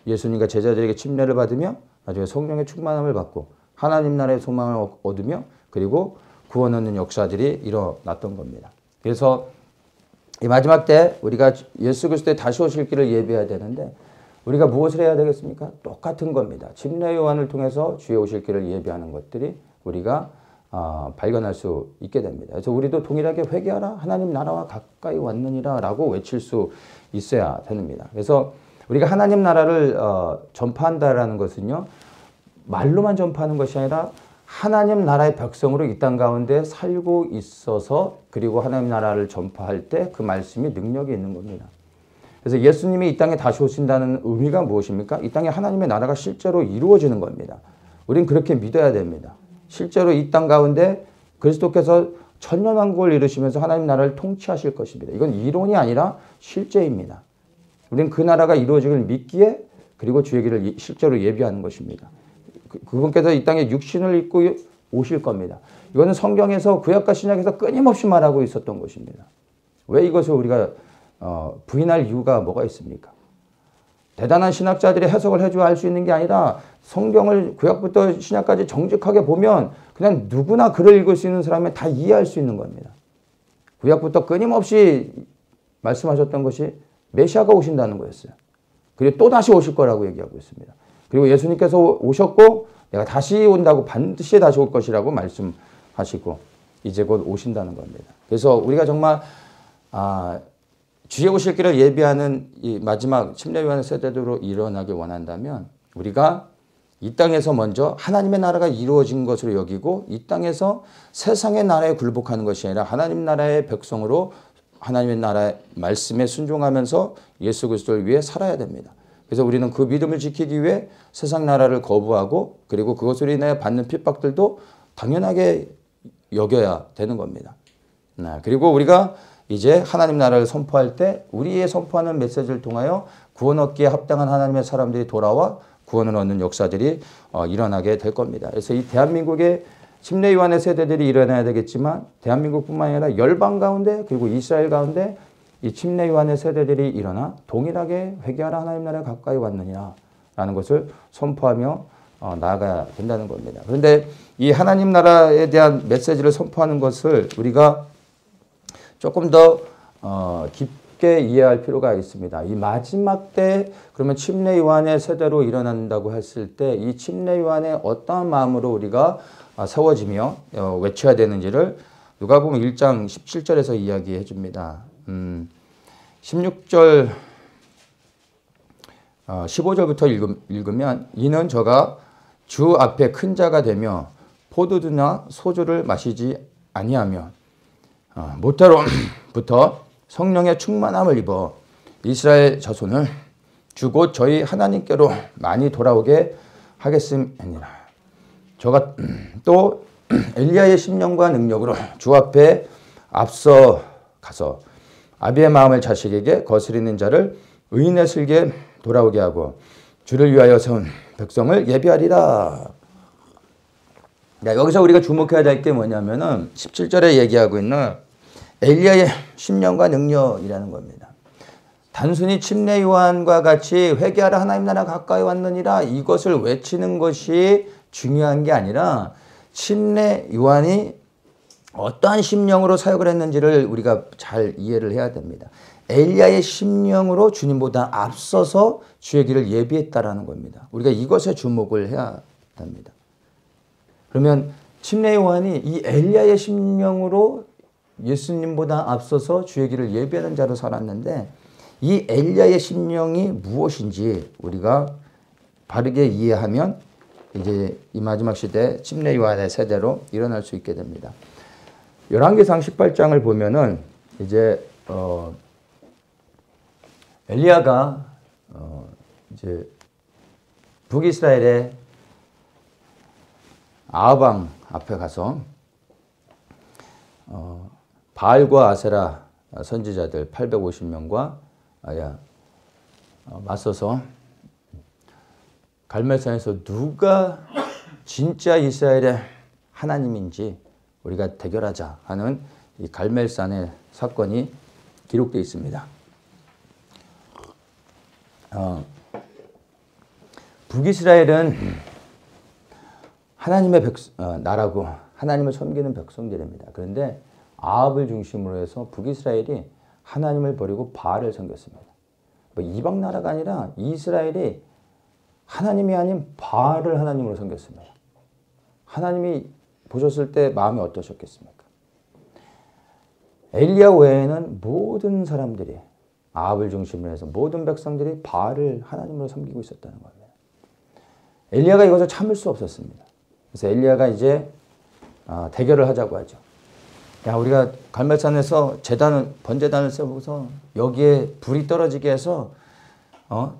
예수님과 제자들에게 침례를 받으며 나중에 성령의 충만함을 받고 하나님 나라의 소망을 얻으며 그리고 구원 얻는 역사들이 일어났던 겁니다. 그래서 이 마지막 때 우리가 예수 그리스도의 다시 오실 길을 예비해야 되는데 우리가 무엇을 해야 되겠습니까? 똑같은 겁니다. 침례 요한을 통해서 주의 오실 길을 예비하는 것들이 우리가 발견할 수 있게 됩니다. 그래서 우리도 동일하게 회개하라 하나님 나라와 가까이 왔느니라 라고 외칠 수 있어야 됩니다. 그래서 우리가 하나님 나라를 전파한다라는 것은요. 말로만 전파하는 것이 아니라 하나님 나라의 백성으로 이 땅 가운데 살고 있어서 그리고 하나님 나라를 전파할 때 그 말씀이 능력이 있는 겁니다. 그래서 예수님이 이 땅에 다시 오신다는 의미가 무엇입니까? 이 땅에 하나님의 나라가 실제로 이루어지는 겁니다. 우린 그렇게 믿어야 됩니다. 실제로 이 땅 가운데 그리스도께서 천년왕국을 이루시면서 하나님 나라를 통치하실 것입니다. 이건 이론이 아니라 실제입니다. 우리는 그 나라가 이루어지길 믿기에 그리고 주의 길을 실제로 예비하는 것입니다. 그분께서 이 땅에 육신을 입고 오실 겁니다. 이거는 성경에서 구약과 신약에서 끊임없이 말하고 있었던 것입니다. 왜 이것을 우리가 부인할 이유가 뭐가 있습니까? 대단한 신학자들이 해석을 해줘야 할 수 있는 게 아니라 성경을 구약부터 신약까지 정직하게 보면 그냥 누구나 글을 읽을 수 있는 사람은 다 이해할 수 있는 겁니다. 구약부터 끊임없이 말씀하셨던 것이 메시아가 오신다는 거였어요. 그리고 또 다시 오실 거라고 얘기하고 있습니다. 그리고 예수님께서 오셨고 내가 다시 온다고 반드시 다시 올 것이라고 말씀하시고 이제 곧 오신다는 겁니다. 그래서 우리가 정말 주의 오실 길을 예비하는 이 마지막 침례 요한의 세대로 일어나길 원한다면 우리가 이 땅에서 먼저 하나님의 나라가 이루어진 것으로 여기고 이 땅에서 세상의 나라에 굴복하는 것이 아니라 하나님 나라의 백성으로 하나님의 나라의 말씀에 순종하면서 예수 그리스도를 위해 살아야 됩니다. 그래서 우리는 그 믿음을 지키기 위해 세상 나라를 거부하고 그리고 그것으로 인해 받는 핍박들도 당연하게 여겨야 되는 겁니다. 그리고 우리가 이제 하나님 나라를 선포할 때 우리의 선포하는 메시지를 통하여 구원 얻기에 합당한 하나님의 사람들이 돌아와 구원을 얻는 역사들이 일어나게 될 겁니다. 그래서 이 대한민국의 침례 요한의 세대들이 일어나야 되겠지만 대한민국뿐만 아니라 열방 가운데 그리고 이스라엘 가운데 이 침례 요한의 세대들이 일어나 동일하게 회개하라 하나님 나라에 가까이 왔느니라 라는 것을 선포하며 나아가야 된다는 겁니다. 그런데 이 하나님 나라에 대한 메시지를 선포하는 것을 우리가 조금 더 깊게 이해할 필요가 있습니다. 이 마지막 때 그러면 침례 요한의 세대로 일어난다고 했을 때 이 침례 요한의 어떠한 마음으로 우리가 세워지며 외쳐야 되는지를 누가복음 1장 17절에서 이야기해 줍니다. 16절 15절부터 읽으면 이는 저가 주 앞에 큰 자가 되며 포도주나 소주를 마시지 아니하며 모태로부터 성령의 충만함을 입어 이스라엘 자손을 주 곧 저희 하나님께로 많이 돌아오게 하겠음이니라. 저가 또 엘리야의 심령과 능력으로 주 앞에 앞서 가서 아비의 마음을 자식에게 거스리는 자를 의인의 슬기에 돌아오게 하고 주를 위하여 세운 백성을 예비하리라. 여기서 우리가 주목해야 될 게 뭐냐면은 17절에 얘기하고 있는 엘리야의 심령과 능력이라는 겁니다. 단순히 침례 요한과 같이 회개하라 하나님 나라 가까이 왔느니라 이것을 외치는 것이 중요한 게 아니라 침례 요한이 어떠한 심령으로 사역을 했는지를 우리가 잘 이해를 해야 됩니다. 엘리야의 심령으로 주님보다 앞서서 주의 길을 예비했다라는 겁니다. 우리가 이것에 주목을 해야 됩니다. 그러면 침례 요한이 이 엘리야의 심령으로 예수님보다 앞서서 주의 길을 예비하는 자로 살았는데 이 엘리야의 심령이 무엇인지 우리가 바르게 이해하면 이제 이 마지막 시대 침례 요한의 세대로 일어날 수 있게 됩니다. 열왕기상 18장을 보면은 이제 엘리야가 이제 북이스라엘의 아합 앞에 가서 바알과 아세라 선지자들 850명과 맞서서 갈멜산에서 누가 진짜 이스라엘의 하나님인지 우리가 대결하자 하는 이 갈멜산의 사건이 기록되어 있습니다. 북이스라엘은 하나님의 나라고 하나님을 섬기는 백성들입니다. 그런데 아합을 중심으로 해서 북이스라엘이 하나님을 버리고 바알을 섬겼습니다. 뭐 이방 나라가 아니라 이스라엘이 하나님이 아닌 바알을 하나님으로 섬겼습니다. 하나님이 보셨을 때 마음이 어떠셨겠습니까? 엘리야 외에는 모든 사람들이 아합을 중심으로 해서 모든 백성들이 바알을 하나님으로 섬기고 있었다는 겁니다. 엘리야가 이것을 참을 수 없었습니다. 그래서 엘리야가 이제 대결을 하자고 하죠. 야, 우리가 갈멜산에서 번제단을 세우고서 여기에 불이 떨어지게 해서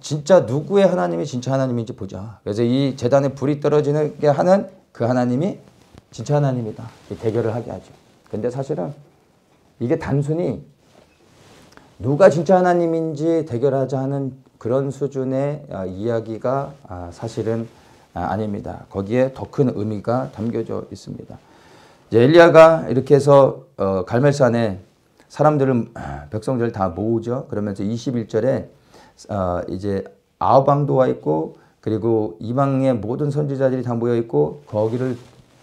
진짜 누구의 하나님이 진짜 하나님인지 보자. 그래서 이 제단에 불이 떨어지게 하는 그 하나님이 진짜 하나님이다. 이 대결을 하게 하죠. 근데 사실은 이게 단순히 누가 진짜 하나님인지 대결하자 하는 그런 수준의 이야기가 사실은 아닙니다. 거기에 더 큰 의미가 담겨져 있습니다. 이제 엘리야가 이렇게 해서 갈멜산에 백성들을 다 모으죠. 그러면서 21절에 이제 아합 왕도 와 있고 그리고 이방의 모든 선지자들이 다 모여 있고 거기를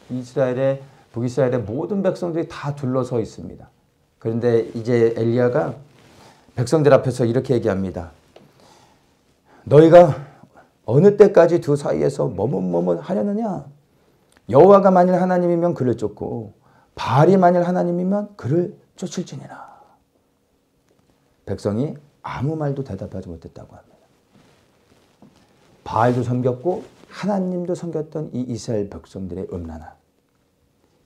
북이스라엘의 모든 백성들이 다 둘러서 있습니다. 그런데 이제 엘리야가 백성들 앞에서 이렇게 얘기합니다. 너희가 어느 때까지 두 사이에서 머뭇머뭇 하려느냐? 여호와가 만일 하나님이면 그를 쫓고 바알이 만일 하나님이면 그를 쫓을지니라. 백성이 아무 말도 대답하지 못했다고 합니다. 바알도 섬겼고 하나님도 섬겼던 이 이스라엘 백성들의 음란함.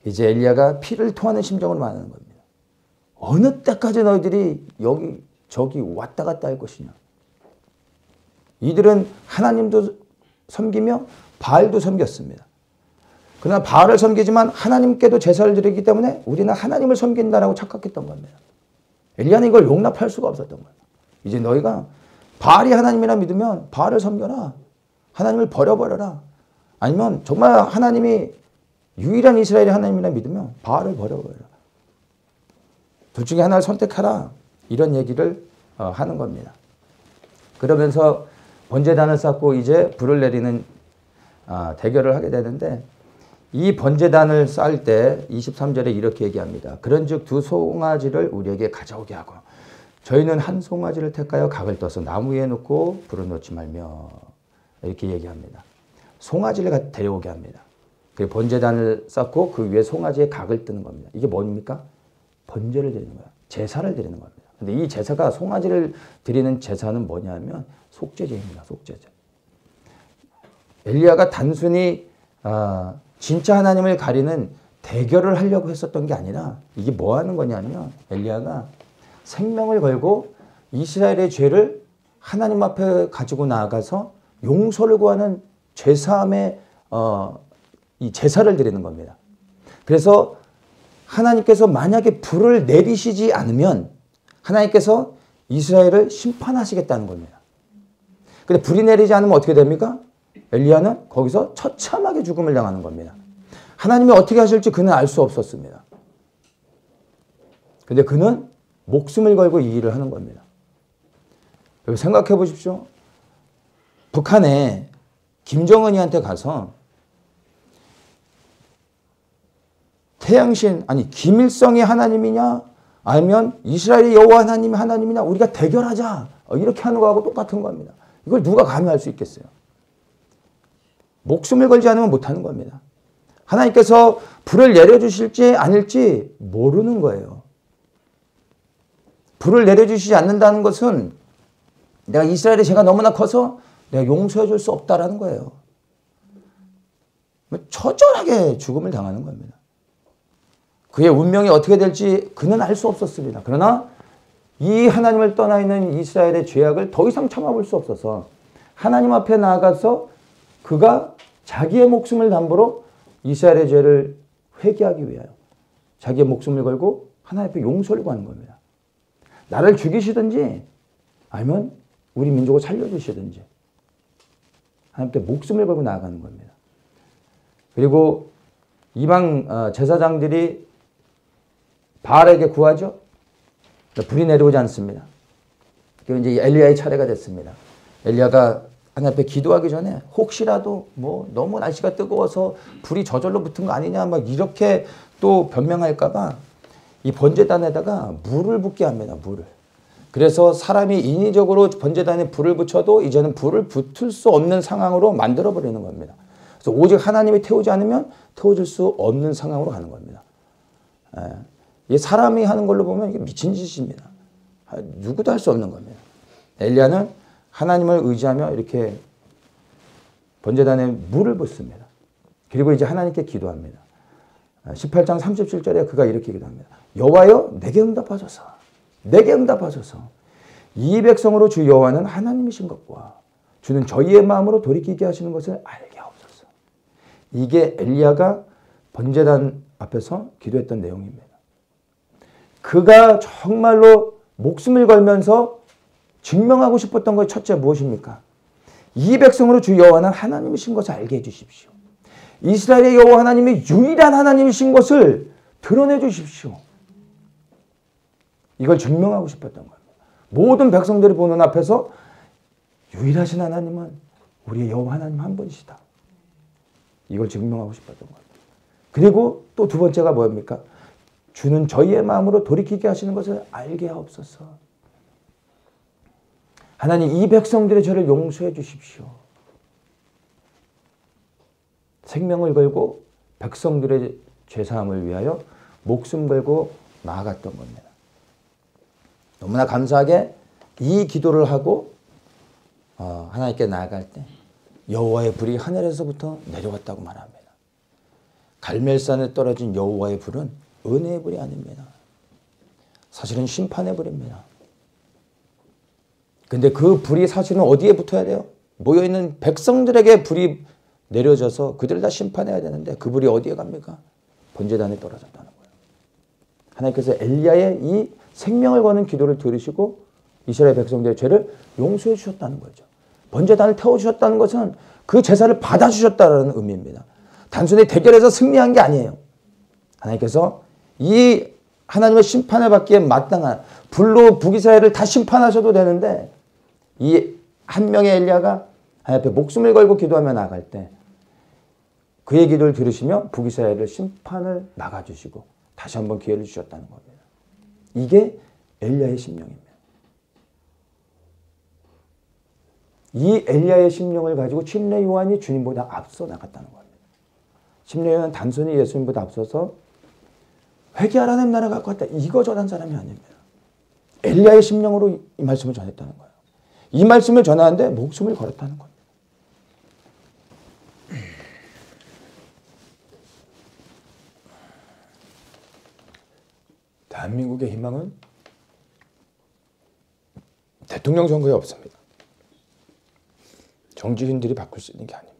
이제 엘리야가 피를 토하는 심정으로 말하는 겁니다. 어느 때까지 너희들이 저기 왔다 갔다 할 것이냐. 이들은 하나님도 섬기며 바알도 섬겼습니다. 그러나 바알을 섬기지만 하나님께도 제사를 드리기 때문에 우리는 하나님을 섬긴다라고 착각했던 겁니다. 엘리야는 이걸 용납할 수가 없었던 거예요. 이제 너희가 바알이 하나님이라 믿으면 바알을 섬겨라. 하나님을 버려버려라. 아니면 정말 하나님이 유일한 이스라엘의 하나님이라 믿으면 바알을 버려버려라. 둘 중에 하나를 선택하라. 이런 얘기를 하는 겁니다. 그러면서 번제단을 쌓고 이제 불을 내리는 대결을 하게 되는데 이 번제단을 쌓을 때 23절에 이렇게 얘기합니다. 그런즉 두 송아지를 우리에게 가져오게 하고 저희는 한 송아지를 택하여 각을 떠서 나무 위에 놓고 불을 놓지 말며 이렇게 얘기합니다. 송아지를 데려오게 합니다. 그 번제단을 쌓고 그 위에 송아지의 각을 뜨는 겁니다. 이게 뭡니까? 번제를 드리는 거야. 제사를 드리는 겁니다. 근데 이 제사가 송아지를 드리는 제사는 뭐냐면 속죄제입니다. 속죄제. 엘리야가 단순히 진짜 하나님을 가리는 대결을 하려고 했었던 게 아니라 이게 뭐 하는 거냐면 엘리야가 생명을 걸고 이스라엘의 죄를 하나님 앞에 가지고 나아가서 용서를 구하는 죄사함의 이 제사를 드리는 겁니다. 그래서 하나님께서 만약에 불을 내리시지 않으면 하나님께서 이스라엘을 심판하시겠다는 겁니다. 근데 불이 내리지 않으면 어떻게 됩니까? 엘리야는 거기서 처참하게 죽음을 당하는 겁니다. 하나님이 어떻게 하실지 그는 알 수 없었습니다. 근데 그는 목숨을 걸고 이 일을 하는 겁니다. 여러분 생각해 보십시오. 북한에 김정은이한테 가서 김일성이 하나님이냐 아니면 이스라엘의 여호와 하나님이 하나님이냐 우리가 대결하자 이렇게 하는 거하고 똑같은 겁니다. 이걸 누가 감히 할 수 있겠어요? 목숨을 걸지 않으면 못하는 겁니다. 하나님께서 불을 내려주실지 아닐지 모르는 거예요. 불을 내려주시지 않는다는 것은 내가 이스라엘의 죄가 너무나 커서 내가 용서해 줄 수 없다라는 거예요. 처절하게 죽음을 당하는 겁니다. 그의 운명이 어떻게 될지 그는 알 수 없었습니다. 그러나 이 하나님을 떠나 있는 이스라엘의 죄악을 더 이상 참아볼 수 없어서 하나님 앞에 나아가서 그가 자기의 목숨을 담보로 이스라엘의 죄를 회개하기 위하여 자기의 목숨을 걸고 하나님 앞에 용서를 구하는 겁니다. 나를 죽이시든지 아니면 우리 민족을 살려주시든지 하나님 앞에 목숨을 걸고 나아가는 겁니다. 그리고 이방 제사장들이 바알에게 구하죠. 불이 내려오지 않습니다. 그리고 이제 엘리야의 차례가 됐습니다. 엘리야가 하나님 앞에 기도하기 전에 혹시라도 너무 날씨가 뜨거워서 불이 저절로 붙은 거 아니냐 막 이렇게 또 변명할까 봐 이 번제단에다가 물을 붓게 합니다. 물을. 그래서 사람이 인위적으로 번제단에 불을 붙여도 이제는 불을 붙을 수 없는 상황으로 만들어버리는 겁니다. 그래서 오직 하나님이 태우지 않으면 태워질 수 없는 상황으로 가는 겁니다. 이 사람이 하는 걸로 보면 이게 미친 짓입니다. 누구도 할 수 없는 겁니다. 엘리야는 하나님을 의지하며 이렇게 번제단에 물을 붓습니다. 그리고 이제 하나님께 기도합니다. 18장 37절에 그가 이렇게 기도합니다. 여호와여 내게 응답하소서. 내게 응답하소서. 이 백성으로 주 여호와는 하나님이신 것과 주는 저희의 마음으로 돌이키게 하시는 것을 알게 하옵소서. 이게 엘리야가 번제단 앞에서 기도했던 내용입니다. 그가 정말로 목숨을 걸면서 증명하고 싶었던 것이 첫째 무엇입니까? 이 백성으로 주 여호와는 하나님이신 것을 알게 해주십시오. 이스라엘의 여호와 하나님이 유일한 하나님이신 것을 드러내 주십시오. 이걸 증명하고 싶었던 겁니다. 모든 백성들이 보는 앞에서 유일하신 하나님은 우리의 여호와 하나님 한 분이시다. 이걸 증명하고 싶었던 겁니다. 그리고 또 두 번째가 뭡니까? 주는 저희의 마음으로 돌이키게 하시는 것을 알게 하옵소서. 하나님 이 백성들의 죄를 용서해 주십시오. 생명을 걸고 백성들의 죄사함을 위하여 목숨 걸고 나아갔던 겁니다. 너무나 감사하게 이 기도를 하고 하나님께 나아갈 때 여호와의 불이 하늘에서부터 내려왔다고 말합니다. 갈멜산에 떨어진 여호와의 불은 은혜의 불이 아닙니다. 사실은 심판의 불입니다. 근데 그 불이 사실은 어디에 붙어야 돼요? 모여있는 백성들에게 불이 내려져서 그들을 다 심판해야 되는데 그 불이 어디에 갑니까? 번제단에 떨어졌다는 거예요. 하나님께서 엘리야의 이 생명을 거는 기도를 들으시고 이스라엘 백성들의 죄를 용서해 주셨다는 거죠. 번제단을 태워주셨다는 것은 그 제사를 받아주셨다는 의미입니다. 단순히 대결에서 승리한 게 아니에요. 하나님께서 이 하나님의 심판을 받기에 마땅한 불로 북이스라엘을 다 심판하셔도 되는데 이 한 명의 엘리야가 하나님 앞에 목숨을 걸고 기도하며 나아갈 때 그의 기도를 들으시며 북이스라엘을 심판을 막아주시고 다시 한번 기회를 주셨다는 겁니다. 이게 엘리야의 심령입니다. 이 엘리야의 심령을 가지고 침례 요한이 주님보다 앞서 나갔다는 겁니다. 침례 요한은 단순히 예수님보다 앞서서 회개하라 하나님 나라 갖고 왔다 이거 전한 사람이 아닙니다. 엘리야의 심령으로 이 말씀을 전했다는 거예요. 이 말씀을 전하는데 목숨을 걸었다는 겁니다. 대한민국의 희망은 대통령 선거에 없습니다. 정치인들이 바꿀 수 있는 게 아닙니다.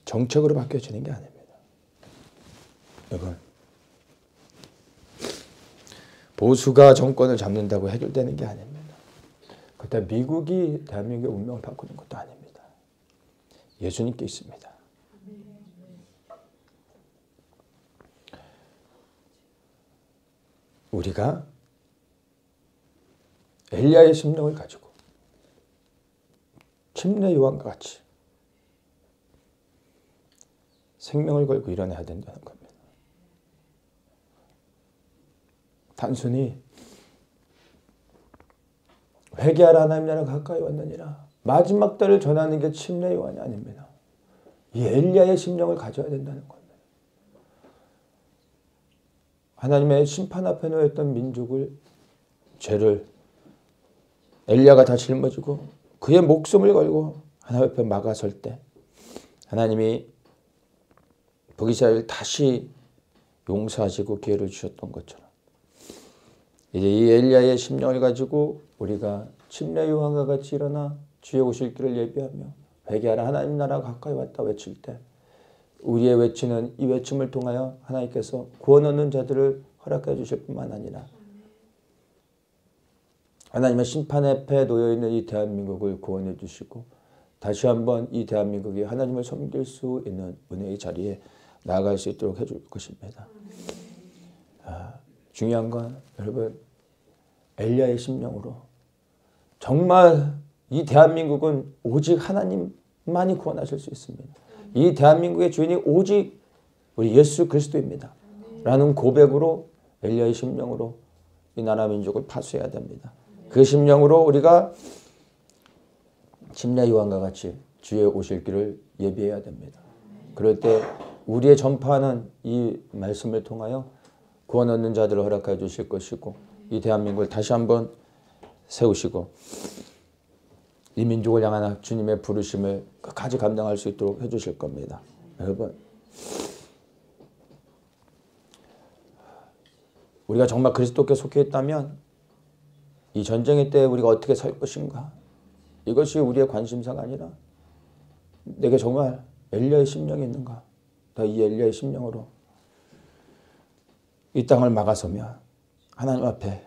정책으로 바뀌어지는 게 아닙니다. 이건 보수가 정권을 잡는다고 해결되는 게 아닙니다. 그렇다고 미국이 대한민국의 운명을 바꾸는 것도 아닙니다. 예수님께 있습니다. 우리가 엘리야의 심령을 가지고 침례 요한과 같이 생명을 걸고 일어나야 된다는 겁니다. 단순히 회개하라 하나님 나라 가까이 왔느니라 마지막 때를 전하는 게 침례 요한이 아닙니다. 이 엘리야의 심령을 가져야 된다는 겁니다. 하나님의 심판 앞에 놓였던 민족을 죄를 엘리야가 다 짊어지고 그의 목숨을 걸고 하나님 앞에 막아설 때 하나님이 북이스라엘을 다시 용서하시고 기회를 주셨던 것처럼 이제 이 엘리야의 심령을 가지고 우리가 침례 요한과 같이 일어나 주의 오실 길을 예비하며 회개하라 하나님 나라가 가까이 왔다 외칠 때 우리의 외치는 이 외침을 통하여 하나님께서 구원 얻는 자들을 허락해 주실 뿐만 아니라 하나님의 심판 앞에 놓여있는 이 대한민국을 구원해 주시고 다시 한번 이 대한민국이 하나님을 섬길 수 있는 은혜의 자리에 나아갈 수 있도록 해줄 것입니다. 중요한 건 여러분 엘리야의 심령으로 정말 이 대한민국은 오직 하나님만이 구원하실 수 있습니다. 이 대한민국의 주인이 오직 우리 예수 그리스도입니다. 라는 고백으로 엘리야의 심령으로 이 나라 민족을 파수해야 됩니다. 그 심령으로 우리가 침례 요한과 같이 주의 오실 길을 예비해야 됩니다. 그럴 때 우리의 전파하는 이 말씀을 통하여 구원 얻는 자들을 허락해 주실 것이고 이 대한민국을 다시 한번 세우시고 이 민족을 향한 주님의 부르심을 끝까지 감당할 수 있도록 해주실 겁니다. 여러분, 우리가 정말 그리스도께 속해 있다면 이 전쟁의 때 우리가 어떻게 살 것인가, 이것이 우리의 관심사가 아니라 내게 정말 엘리야의 심령이 있는가, 나 이 엘리야의 심령으로 이 땅을 막아서면 하나님 앞에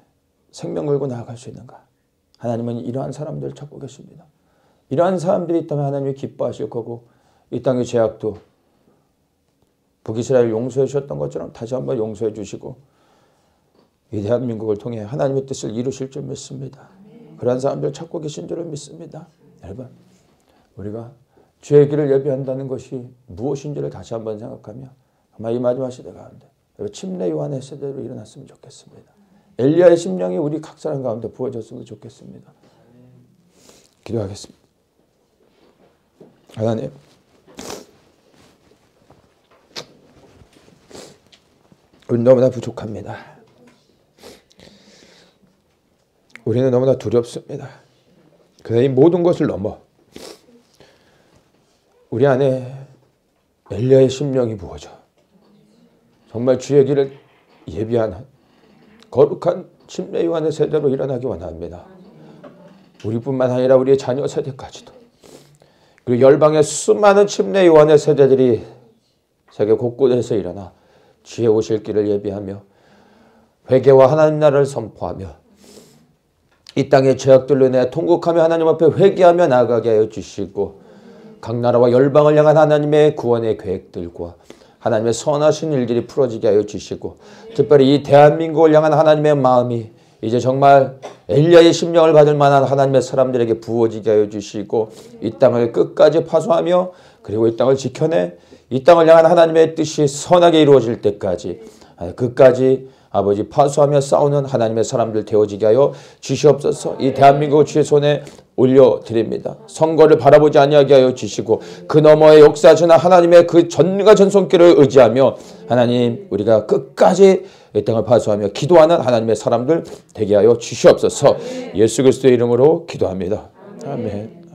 생명 걸고 나아갈 수 있는가. 하나님은 이러한 사람들을 찾고 계십니다. 이러한 사람들이 있다면 하나님이 기뻐하실 거고 이 땅의 죄악도 북이스라엘 용서해 주셨던 것처럼 다시 한번 용서해 주시고 이 대한민국을 통해 하나님의 뜻을 이루실 줄 믿습니다. 그러한 사람들을 찾고 계신 줄을 믿습니다. 여러분, 우리가 주의 길을 예비한다는 것이 무엇인지를 다시 한번 생각하며 아마 이 마지막 시대 가운데 침례 요한의 세대로 일어났으면 좋겠습니다. 엘리야의 심령이 우리 각 사람 가운데 부어졌으면 좋겠습니다. 기도하겠습니다. 하나님, 우리는 너무나 부족합니다. 우리는 너무나 두렵습니다. 그러나 이 모든 것을 넘어 우리 안에 엘리야의 심령이 부어져 정말 주의 길을 예비하는 거룩한 침례 요한의 세대로 일어나기 원합니다. 우리뿐만 아니라 우리의 자녀 세대까지도, 그리고 열방의 수많은 침례 요한의 세대들이 세계 곳곳에서 일어나 주의 오실 길을 예비하며 회개와 하나님 나라를 선포하며 이 땅의 죄악들로 인해 통곡하며 하나님 앞에 회개하며 나아가게 하여 주시고 각 나라와 열방을 향한 하나님의 구원의 계획들과 하나님의 선하신 일들이 풀어지게 하여 주시고 특별히 이 대한민국을 향한 하나님의 마음이 이제 정말 엘리야의 심령을 받을 만한 하나님의 사람들에게 부어지게 하여 주시고 이 땅을 끝까지 파수하며 그리고 이 땅을 지켜내 이 땅을 향한 하나님의 뜻이 선하게 이루어질 때까지 끝까지 아버지 파수하며 싸우는 하나님의 사람들 되어지게 하여 주시옵소서. 이 대한민국을 주의 손에 올려드립니다. 선거를 바라보지 아니하게 하여 주시고 그 너머의 역사하시는 하나님의 그 전능한 전손길을 의지하며 하나님 우리가 끝까지 이 땅을 파수하며 기도하는 하나님의 사람들 되게 하여 주시옵소서. 예수 그리스도의 이름으로 기도합니다. 아멘.